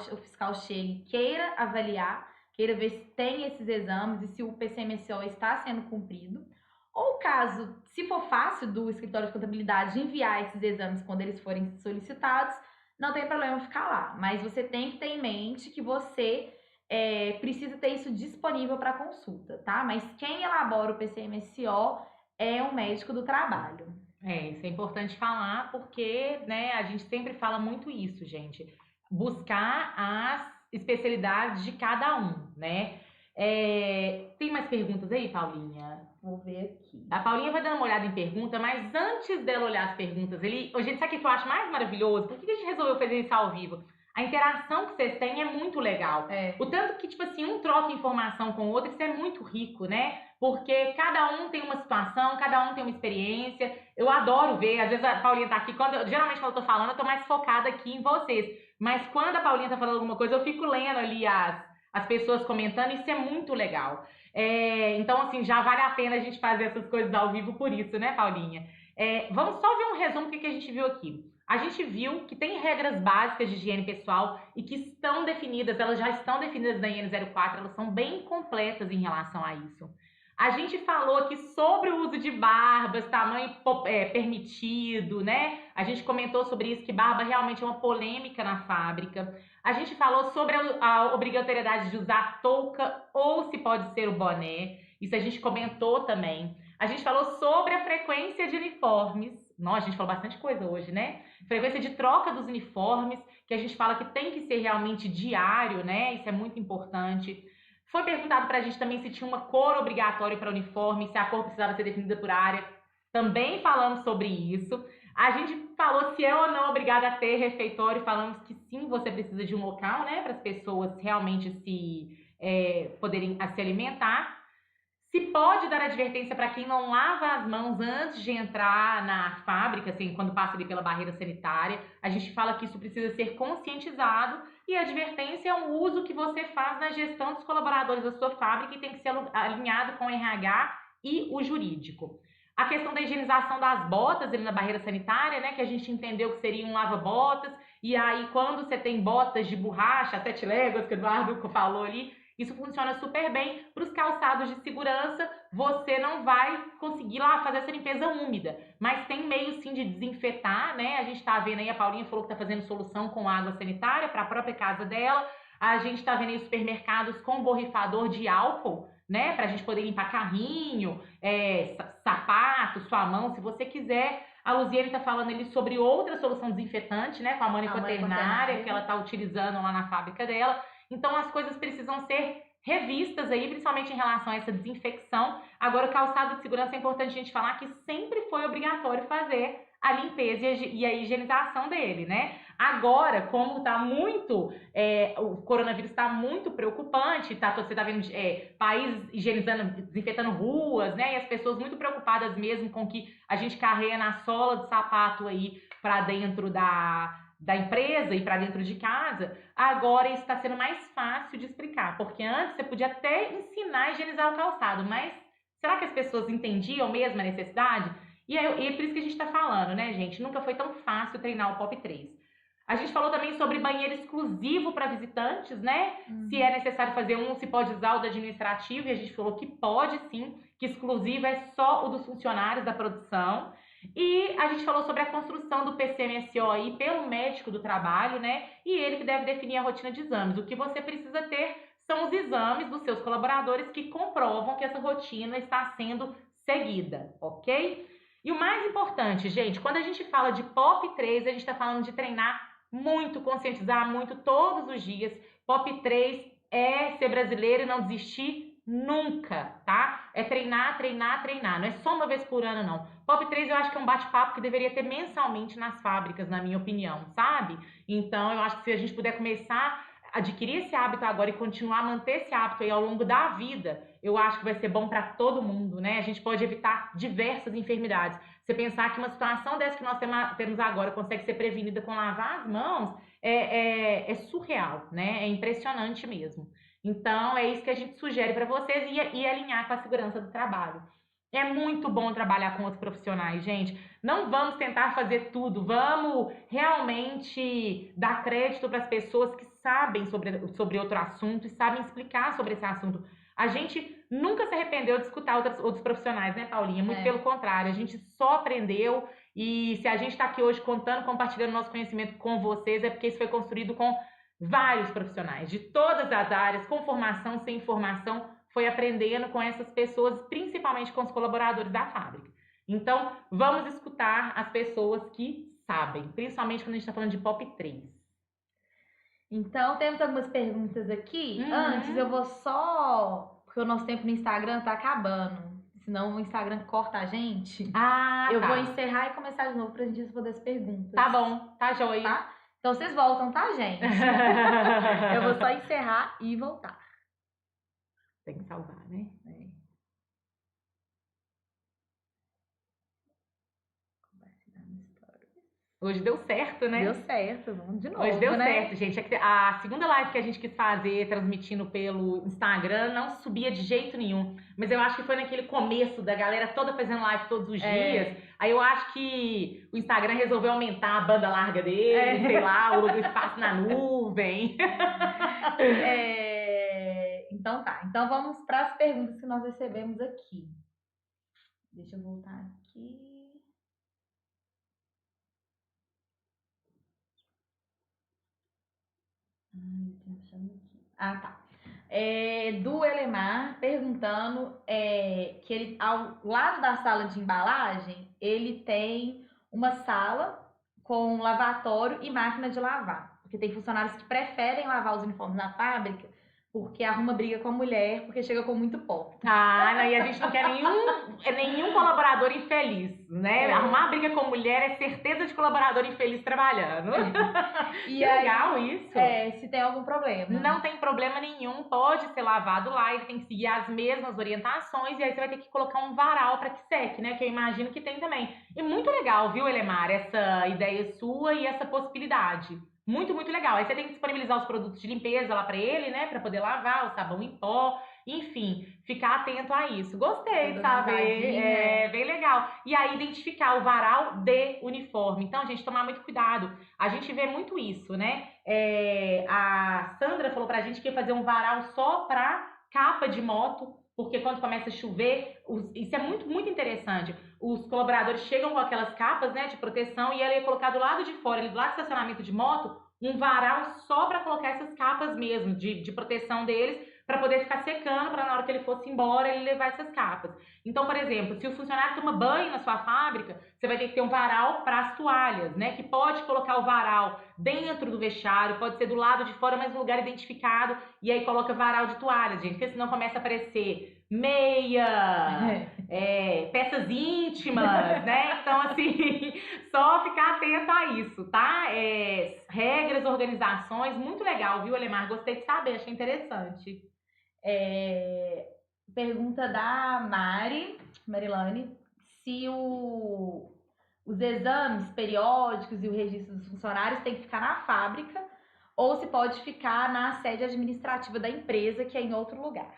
Speaker 2: chegue e queira avaliar, queira ver se tem esses exames e se o PCMSO está sendo cumprido. Ou caso, se for fácil do escritório de contabilidade enviar esses exames quando eles forem solicitados, não tem problema ficar lá, mas você tem que ter em mente que você precisa ter isso disponível para consulta, tá? Mas quem elabora o PCMSO é um médico do trabalho.
Speaker 1: Isso é importante falar porque, né, a gente sempre fala muito isso, gente. Buscar as especialidades de cada um, né? Tem mais perguntas aí, Paulinha?
Speaker 2: Vou ver aqui.
Speaker 1: A Paulinha vai dando uma olhada em pergunta, mas antes dela olhar as perguntas ali, gente, sabe o que eu acho mais maravilhoso? Por que a gente resolveu fazer isso ao vivo? A interação que vocês têm é muito legal. O tanto que, tipo assim, um troca informação com o outro, isso é muito rico, né? Porque cada um tem uma situação, cada um tem uma experiência. Eu adoro ver, às vezes a Paulinha tá aqui, geralmente quando eu tô falando, eu tô mais focada aqui em vocês. Mas quando a Paulinha tá falando alguma coisa, eu fico lendo ali as pessoas comentando, isso é muito legal. Então, assim, já vale a pena a gente fazer essas coisas ao vivo por isso, né, Paulinha? Vamos só ver um resumo do que a gente viu aqui. A gente viu que tem regras básicas de higiene pessoal e que estão definidas, elas já estão definidas na IN 04, elas são bem completas em relação a isso. A gente falou aqui sobre o uso de barbas, tamanho permitido, né? A gente comentou sobre isso, que barba realmente é uma polêmica na fábrica. A gente falou sobre a obrigatoriedade de usar touca ou se pode ser o boné. Isso a gente comentou também. A gente falou sobre a frequência de uniformes. Nossa, a gente falou bastante coisa hoje, né? Frequência de troca dos uniformes, que a gente fala que tem que ser realmente diário, né? Isso é muito importante. Foi perguntado pra gente também se tinha uma cor obrigatória para uniforme, se a cor precisava ser definida por área. Também falamos sobre isso. A gente falou se é ou não obrigada a ter refeitório. Falamos que sim, você precisa de um local, né? Para as pessoas realmente poderem se alimentar. Se pode dar advertência para quem não lava as mãos antes de entrar na fábrica, assim, quando passa ali pela barreira sanitária. A gente fala que isso precisa ser conscientizado e a advertência é um uso que você faz na gestão dos colaboradores da sua fábrica e tem que ser alinhado com o RH e o jurídico. A questão da higienização das botas ali na barreira sanitária, né, que a gente entendeu que seria um lava-botas, e aí quando você tem botas de borracha, 7 léguas, que o Eduardo falou ali, isso funciona super bem para os calçados de segurança, você não vai conseguir lá fazer essa limpeza úmida, mas tem meio sim de desinfetar, né? A gente tá vendo aí, a Paulinha falou que tá fazendo solução com água sanitária para a própria casa dela, a gente tá vendo aí supermercados com borrifador de álcool, né? Pra gente poder limpar carrinho, sapato, sua mão, se você quiser. A Luziane tá falando ali sobre outra solução desinfetante, né? Com a Mônica
Speaker 2: Mônica
Speaker 1: Quaternária,
Speaker 2: Quaternária.
Speaker 1: que ela tá utilizando lá na fábrica dela. Então, as coisas precisam ser revistas aí, principalmente em relação a essa desinfecção. Agora, o calçado de segurança é importante a gente falar que sempre foi obrigatório fazer a limpeza e a higienização dele, né? Agora, como tá muito, o coronavírus está muito preocupante, você tá vendo países higienizando, desinfetando ruas, né? E as pessoas muito preocupadas mesmo com que a gente carrega na sola do sapato aí para dentro da empresa e para dentro de casa. Agora isso está sendo mais fácil de explicar, porque antes você podia até ensinar a higienizar o calçado, mas será que as pessoas entendiam mesmo a necessidade? E é por isso que a gente está falando, né, gente? Nunca foi tão fácil treinar o POP 3. A gente falou também sobre banheiro exclusivo para visitantes, né? Se é necessário fazer se pode usar o do administrativo, e a gente falou que pode sim, que exclusivo é só o dos funcionários da produção. E a gente falou sobre a construção do PCMSO aí pelo médico do trabalho, né? E ele que deve definir a rotina de exames. O que você precisa ter são os exames dos seus colaboradores que comprovam que essa rotina está sendo seguida, ok? E o mais importante, gente, quando a gente fala de POP 3, a gente está falando de treinar muito, conscientizar muito todos os dias. POP 3 é ser brasileiro e não desistir nunca, tá? É treinar, treinar, treinar. Não é só uma vez por ano, não. POP 3 eu acho que é um bate-papo que deveria ter mensalmente nas fábricas, na minha opinião, sabe? Então, eu acho que se a gente puder começar a adquirir esse hábito agora e continuar a manter esse hábito aí ao longo da vida, eu acho que vai ser bom para todo mundo, né? A gente pode evitar diversas enfermidades. Você pensar que uma situação dessa que nós temos agora consegue ser prevenida com lavar as mãos, é surreal, né? É impressionante mesmo. Então, é isso que a gente sugere para vocês e alinhar com a segurança do trabalho. É muito bom trabalhar com outros profissionais, gente. Não vamos tentar fazer tudo, vamos realmente dar crédito para as pessoas que sabem sobre outro assunto e sabem explicar sobre esse assunto. A gente nunca se arrependeu de escutar outros profissionais, né, Paulinha? Muito pelo contrário, a gente só aprendeu e se a gente está aqui hoje contando, compartilhando nosso conhecimento com vocês, é porque isso foi construído com vários profissionais de todas as áreas, com formação, sem formação, foi aprendendo com essas pessoas, principalmente com os colaboradores da fábrica. Então, vamos escutar as pessoas que sabem, principalmente quando a gente está falando de POP 3.
Speaker 2: Então, temos algumas perguntas aqui. Antes, eu vou só... Porque o nosso tempo no Instagram tá acabando. Senão o Instagram corta a gente. Eu vou encerrar e começar de novo pra gente responder as perguntas.
Speaker 1: Tá bom, tá joia.
Speaker 2: Tá? Então, vocês voltam, tá, gente? Eu vou só encerrar e voltar.
Speaker 1: Tem que salvar, né? Hoje deu certo, né?
Speaker 2: Deu certo, vamos de novo.
Speaker 1: Hoje deu certo, gente. A segunda live que a gente quis fazer, transmitindo pelo Instagram, não subia de jeito nenhum. Mas eu acho que foi naquele começo da galera toda fazendo live todos os dias. Aí eu acho que o Instagram resolveu aumentar a banda larga dele, sei lá, o espaço na nuvem.
Speaker 2: Então tá. Então vamos para as perguntas que nós recebemos aqui. Deixa eu voltar aqui. Tá. Do Elemar perguntando que ele, ao lado da sala de embalagem, ele tem uma sala com lavatório e máquina de lavar. Porque tem funcionários que preferem lavar os uniformes na fábrica porque arruma briga com a mulher, porque chega com muito pó.
Speaker 1: E a gente não quer nenhum colaborador infeliz, né? Arrumar briga com mulher é certeza de colaborador infeliz trabalhando.
Speaker 2: E
Speaker 1: legal isso.
Speaker 2: Se tem algum problema.
Speaker 1: Não tem problema nenhum, pode ser lavado lá, ele tem que seguir as mesmas orientações e aí você vai ter que colocar um varal para que seque, né? Que eu imagino que tem também. E muito legal, viu, Elemar, essa ideia sua e essa possibilidade. Muito, muito legal. Aí você tem que disponibilizar os produtos de limpeza lá pra ele, né? Pra poder lavar, o sabão em pó, enfim, ficar atento a isso. Gostei de saber, bem legal. E aí identificar o varal de uniforme. Então, gente, tomar muito cuidado. A gente vê muito isso, né? A Sandra falou pra gente que ia fazer um varal só pra capa de moto, porque quando começa a chover, isso é muito, muito interessante. Os colaboradores chegam com aquelas capas, né, de proteção e ela ia colocar do lado de fora, do lado do estacionamento de moto, um varal só para colocar essas capas mesmo, de proteção deles, para poder ficar secando, para na hora que ele fosse embora, ele levar essas capas. Então, por exemplo, se o funcionário toma banho na sua fábrica, você vai ter que ter um varal para as toalhas, né? Que pode colocar o varal dentro do vestiário, pode ser do lado de fora, mas no lugar identificado, e aí coloca varal de toalhas, gente, porque senão começa a aparecer meia, peças íntimas, né? Então, assim, só ficar atento a isso, tá? Regras, organizações, muito legal, viu, Alemar? Gostei de saber, achei interessante.
Speaker 2: Pergunta da Marilane, se os exames periódicos e o registro dos funcionários tem que ficar na fábrica ou se pode ficar na sede administrativa da empresa, que é em outro lugar.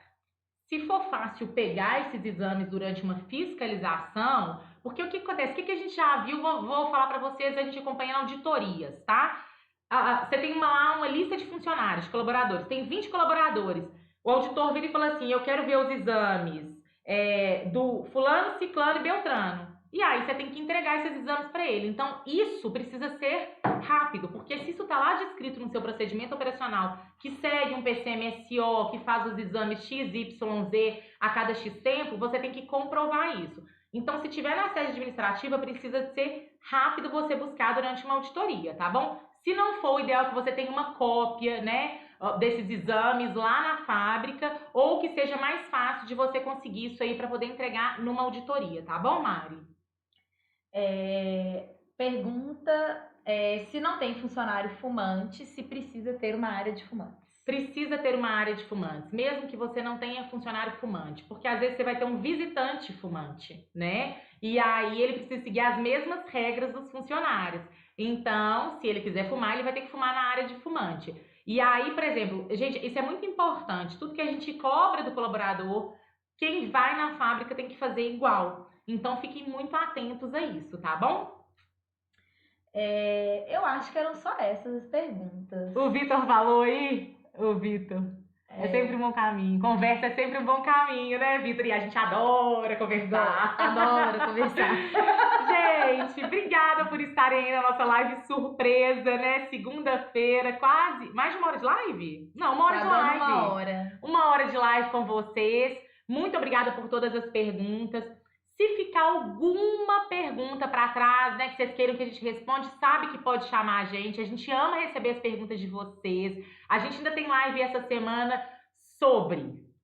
Speaker 1: Se for fácil pegar esses exames durante uma fiscalização, porque o que acontece? O que a gente já viu, vou falar para vocês, a gente acompanha auditorias, tá? Você tem lá uma lista de funcionários, de colaboradores, tem 20 colaboradores. O auditor vira e fala assim, eu quero ver os exames do fulano, ciclano e beltrano. E aí você tem que entregar esses exames para ele. Então, isso precisa ser rápido, porque se isso está lá descrito no seu procedimento operacional, que segue um PCMSO, que faz os exames XYZ a cada X tempo, você tem que comprovar isso. Então, se tiver na sede administrativa, precisa ser rápido você buscar durante uma auditoria, tá bom? Se não for, o ideal é que você tenha uma cópia, né, desses exames lá na fábrica, ou que seja mais fácil de você conseguir isso aí para poder entregar numa auditoria, tá bom, Mari?
Speaker 2: Pergunta se não tem funcionário fumante, se precisa ter uma área de fumantes.
Speaker 1: Precisa ter uma área de fumantes, mesmo que você não tenha funcionário fumante, porque às vezes você vai ter um visitante fumante, né? E aí ele precisa seguir as mesmas regras dos funcionários. Então, se ele quiser fumar, ele vai ter que fumar na área de fumante. E aí, por exemplo, gente, isso é muito importante. Tudo que a gente cobra do colaborador, quem vai na fábrica tem que fazer igual. Então, fiquem muito atentos a isso, tá bom?
Speaker 2: Eu acho que eram só essas as perguntas.
Speaker 1: O Vitor falou aí? O Vitor. É sempre um bom caminho. Conversa é sempre um bom caminho, né, Vitor? E a gente adora conversar.
Speaker 2: Adora conversar.
Speaker 1: Gente, obrigada por estarem aí na nossa live surpresa, né? Segunda-feira, quase. Mais de uma hora de live? Não, uma hora de live.
Speaker 2: Uma hora.
Speaker 1: Uma hora de live com vocês. Muito obrigada por todas as perguntas. Se ficar alguma pergunta para trás, né, que vocês queiram que a gente responda, sabe que pode chamar a gente. A gente ama receber as perguntas de vocês. A gente ainda tem live essa semana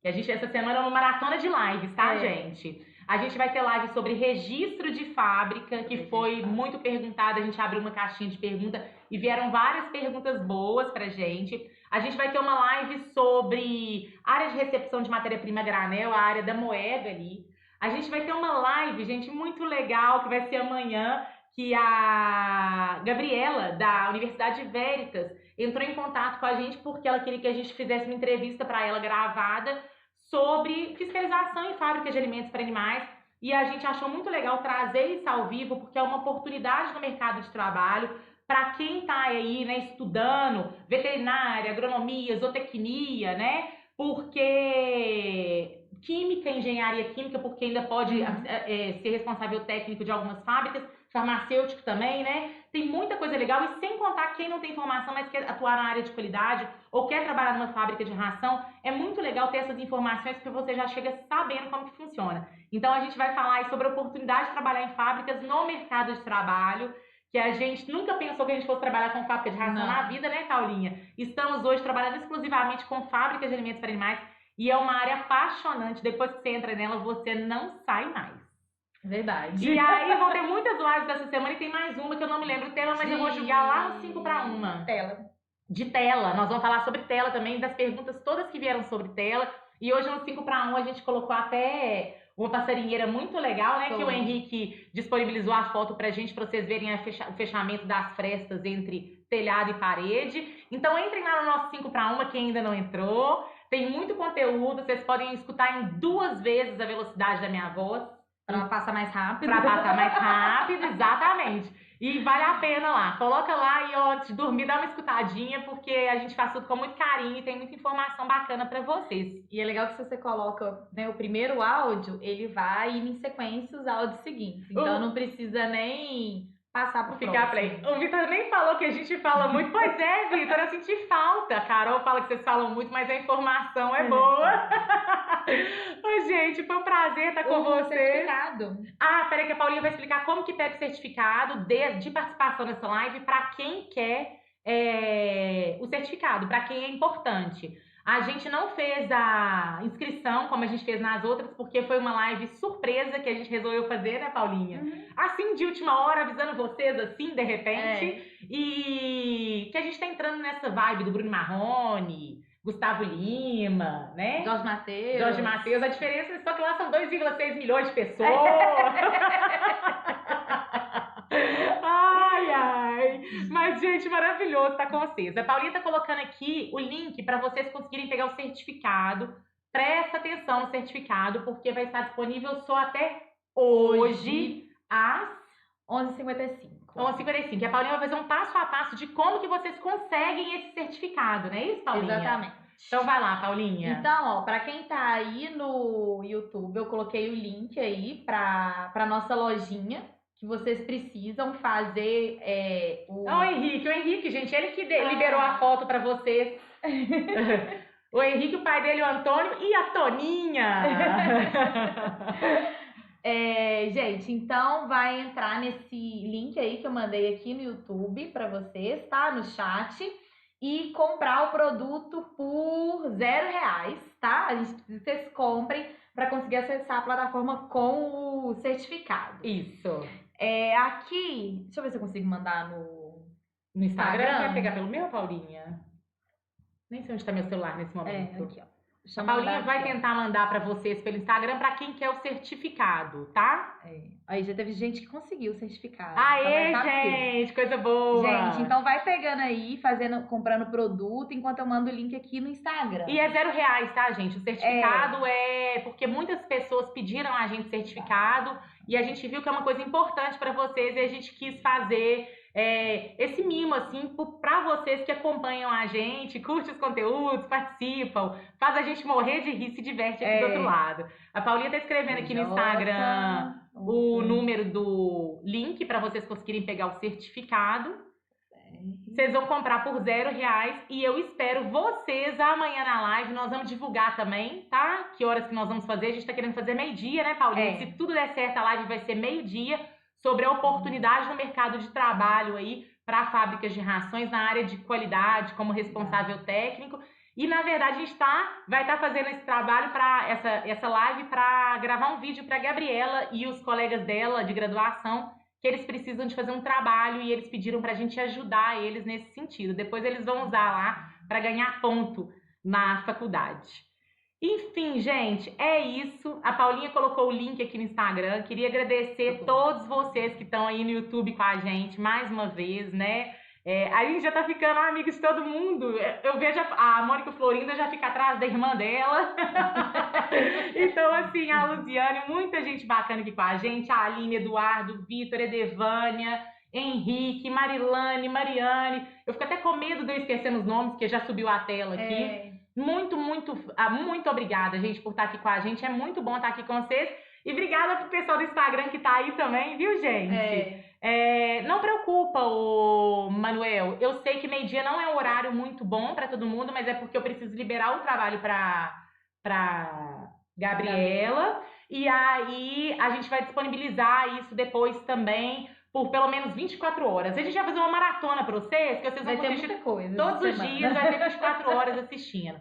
Speaker 1: essa semana é uma maratona de lives, tá, gente? A gente vai ter live sobre registro de fábrica, que foi muito perguntada. A gente abriu uma caixinha de pergunta e vieram várias perguntas boas pra gente. A gente vai ter uma live sobre área de recepção de matéria-prima granel, a área da moeda ali. A gente vai ter uma live, gente, muito legal, que vai ser amanhã, que a Gabriela, da Universidade Veritas, entrou em contato com a gente porque ela queria que a gente fizesse uma entrevista para ela gravada sobre fiscalização em fábricas de alimentos para animais. E a gente achou muito legal trazer isso ao vivo, porque é uma oportunidade no mercado de trabalho para quem está aí, né, estudando veterinária, agronomia, zootecnia, né? Porque química, engenharia química, porque ainda pode ser responsável técnico de algumas fábricas, farmacêutico também, né? Tem muita coisa legal, e sem contar quem não tem formação, mas quer atuar na área de qualidade ou quer trabalhar numa fábrica de ração, é muito legal ter essas informações porque você já chega sabendo como que funciona. Então a gente vai falar aí sobre a oportunidade de trabalhar em fábricas no mercado de trabalho, que a gente nunca pensou que a gente fosse trabalhar com fábrica de ração na vida, né, Paulinha? Estamos hoje trabalhando exclusivamente com fábricas de alimentos para animais, e é uma área apaixonante. Depois que você entra nela, você não sai mais.
Speaker 2: Verdade.
Speaker 1: E aí vão ter muitas lives dessa semana, e tem mais uma que eu não me lembro o tema, mas eu vou jogar lá no 5 para 1. De tela. Nós vamos falar sobre tela também, das perguntas todas que vieram sobre tela. E hoje no 5 para 1 a gente colocou até uma passarinheira muito legal, né? Que o Henrique disponibilizou a foto pra gente, pra vocês verem o fechamento das frestas entre telhado e parede. Então entrem lá no nosso 5 para 1, quem ainda não entrou. Tem muito conteúdo, vocês podem escutar em 2 vezes a velocidade da minha voz.
Speaker 2: Pra passar mais rápido.
Speaker 1: Pra passar mais rápido, exatamente. E vale a pena lá. Coloca lá e antes de dormir dá uma escutadinha, porque a gente faz tudo com muito carinho e tem muita informação bacana pra vocês.
Speaker 2: E é legal que se você coloca, né, o primeiro áudio, ele vai indo em sequência os áudios seguintes. Então não precisa nem passar pro
Speaker 1: Ficar
Speaker 2: próximo.
Speaker 1: play. O Vitor nem falou que a gente fala muito. Pois é, Vitor, eu senti falta. A Carol fala que vocês falam muito, mas a informação é boa. Ô, gente, foi um prazer estar com
Speaker 2: O
Speaker 1: você.
Speaker 2: certificado.
Speaker 1: Peraí que a Paulinha vai explicar como que pega o certificado de participação nessa live para quem quer o certificado, para quem é importante. A gente não fez a inscrição como a gente fez nas outras, porque foi uma live surpresa que a gente resolveu fazer, né, Paulinha? Assim, de última hora, avisando vocês, assim, de repente. E que a gente tá entrando nessa vibe do Bruno Marrone, Gustavo Lima, né?
Speaker 2: Jorge Mateus.
Speaker 1: A diferença é só que lá são 2,6 milhões de pessoas. Ai. Mas, gente, maravilhoso estar com vocês. A Paulinha tá colocando aqui o link para vocês conseguirem pegar o certificado. Presta atenção no certificado, porque vai estar disponível só até hoje às
Speaker 2: 11h55.
Speaker 1: 11h55. A Paulinha vai fazer um passo a passo de como que vocês conseguem esse certificado, não é isso, Paulinha?
Speaker 2: Exatamente.
Speaker 1: Então vai lá, Paulinha.
Speaker 2: Então, ó, pra quem tá aí no YouTube, eu coloquei o link aí pra nossa lojinha, que vocês precisam fazer
Speaker 1: O Henrique, gente, ele que liberou a foto pra vocês. O Henrique, o pai dele, o Antônio, e a Toninha.
Speaker 2: Gente, então vai entrar nesse link aí que eu mandei aqui no YouTube pra vocês, tá? No chat. E comprar o produto por R$0, tá? A gente precisa que vocês comprem para conseguir acessar a plataforma com o certificado.
Speaker 1: Isso.
Speaker 2: Aqui, deixa eu ver se eu consigo mandar no
Speaker 1: Instagram. Quer pegar pelo meu, Paulinha? Nem sei onde tá meu celular nesse momento.
Speaker 2: Aqui, ó.
Speaker 1: A Paulinha vai tentar mandar para vocês pelo Instagram para quem quer o certificado, tá?
Speaker 2: Aí já teve gente que conseguiu o certificado.
Speaker 1: Aê, gente, coisa boa!
Speaker 2: Gente, então vai pegando aí, comprando produto, enquanto eu mando o link aqui no Instagram.
Speaker 1: E é R$0, tá, gente? O certificado porque muitas pessoas pediram a gente certificado e a gente viu que é uma coisa importante para vocês e a gente quis fazer esse mimo, assim, pra vocês que acompanham a gente, curte os conteúdos, participam, faz a gente morrer de rir, se diverte aqui do outro lado. A Paulinha tá escrevendo aqui no Instagram o número do link para vocês conseguirem pegar o certificado. Vocês vão comprar por R$0 e eu espero vocês amanhã na live. Nós vamos divulgar também, tá? Que horas que nós vamos fazer. A gente tá querendo fazer meio-dia, né, Paulinha? Se tudo der certo, a live vai ser meio-dia, sobre a oportunidade no mercado de trabalho aí para fábricas de rações na área de qualidade, como responsável técnico. E, na verdade, a gente vai estar fazendo esse trabalho para essa live para gravar um vídeo para a Gabriela e os colegas dela de graduação, que eles precisam de fazer um trabalho e eles pediram para a gente ajudar eles nesse sentido. Depois eles vão usar lá para ganhar ponto na faculdade. Enfim, gente, é isso. A Paulinha colocou o link aqui no Instagram. Queria agradecer todos vocês que estão aí no YouTube com a gente mais uma vez, né? A gente já tá ficando amiga de todo mundo. Eu vejo a Mônica Florinda já fica atrás da irmã dela. Então, assim, a Luziane, muita gente bacana aqui com a gente. A Aline, Eduardo, Vitor, Edevânia, Henrique, Marilane, Mariane. Eu fico até com medo de eu esquecer os nomes, porque já subiu a tela aqui. Muito obrigada, gente, por estar aqui com a gente. É muito bom estar aqui com vocês. E obrigada pro pessoal do Instagram que tá aí também, viu, gente? Não preocupa, Manuel. Eu sei que meio-dia não é um horário muito bom para todo mundo, mas é porque eu preciso liberar o trabalho pra Gabriela. E aí a gente vai disponibilizar isso depois também por pelo menos 24 horas. A gente vai fazer uma maratona para vocês, que vocês vão assistir
Speaker 2: muita coisa
Speaker 1: todos os dias, vai ter 24 horas assistindo.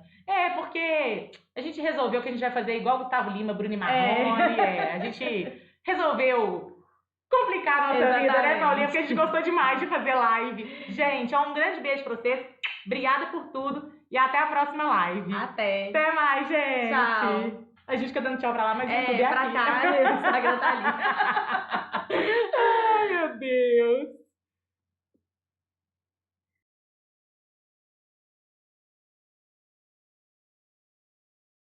Speaker 1: Porque a gente resolveu que a gente vai fazer igual Gustavo Lima, Bruno Marrone. A gente resolveu complicar a nossa vida, né, Paulinha? Porque a gente gostou demais de fazer live. Gente, um grande beijo pra vocês. Obrigada por tudo e até a próxima live. Até mais, gente.
Speaker 2: Tchau.
Speaker 1: A gente fica dando tchau pra lá, mas o YouTube
Speaker 2: pra cá, o Instagram tá ali.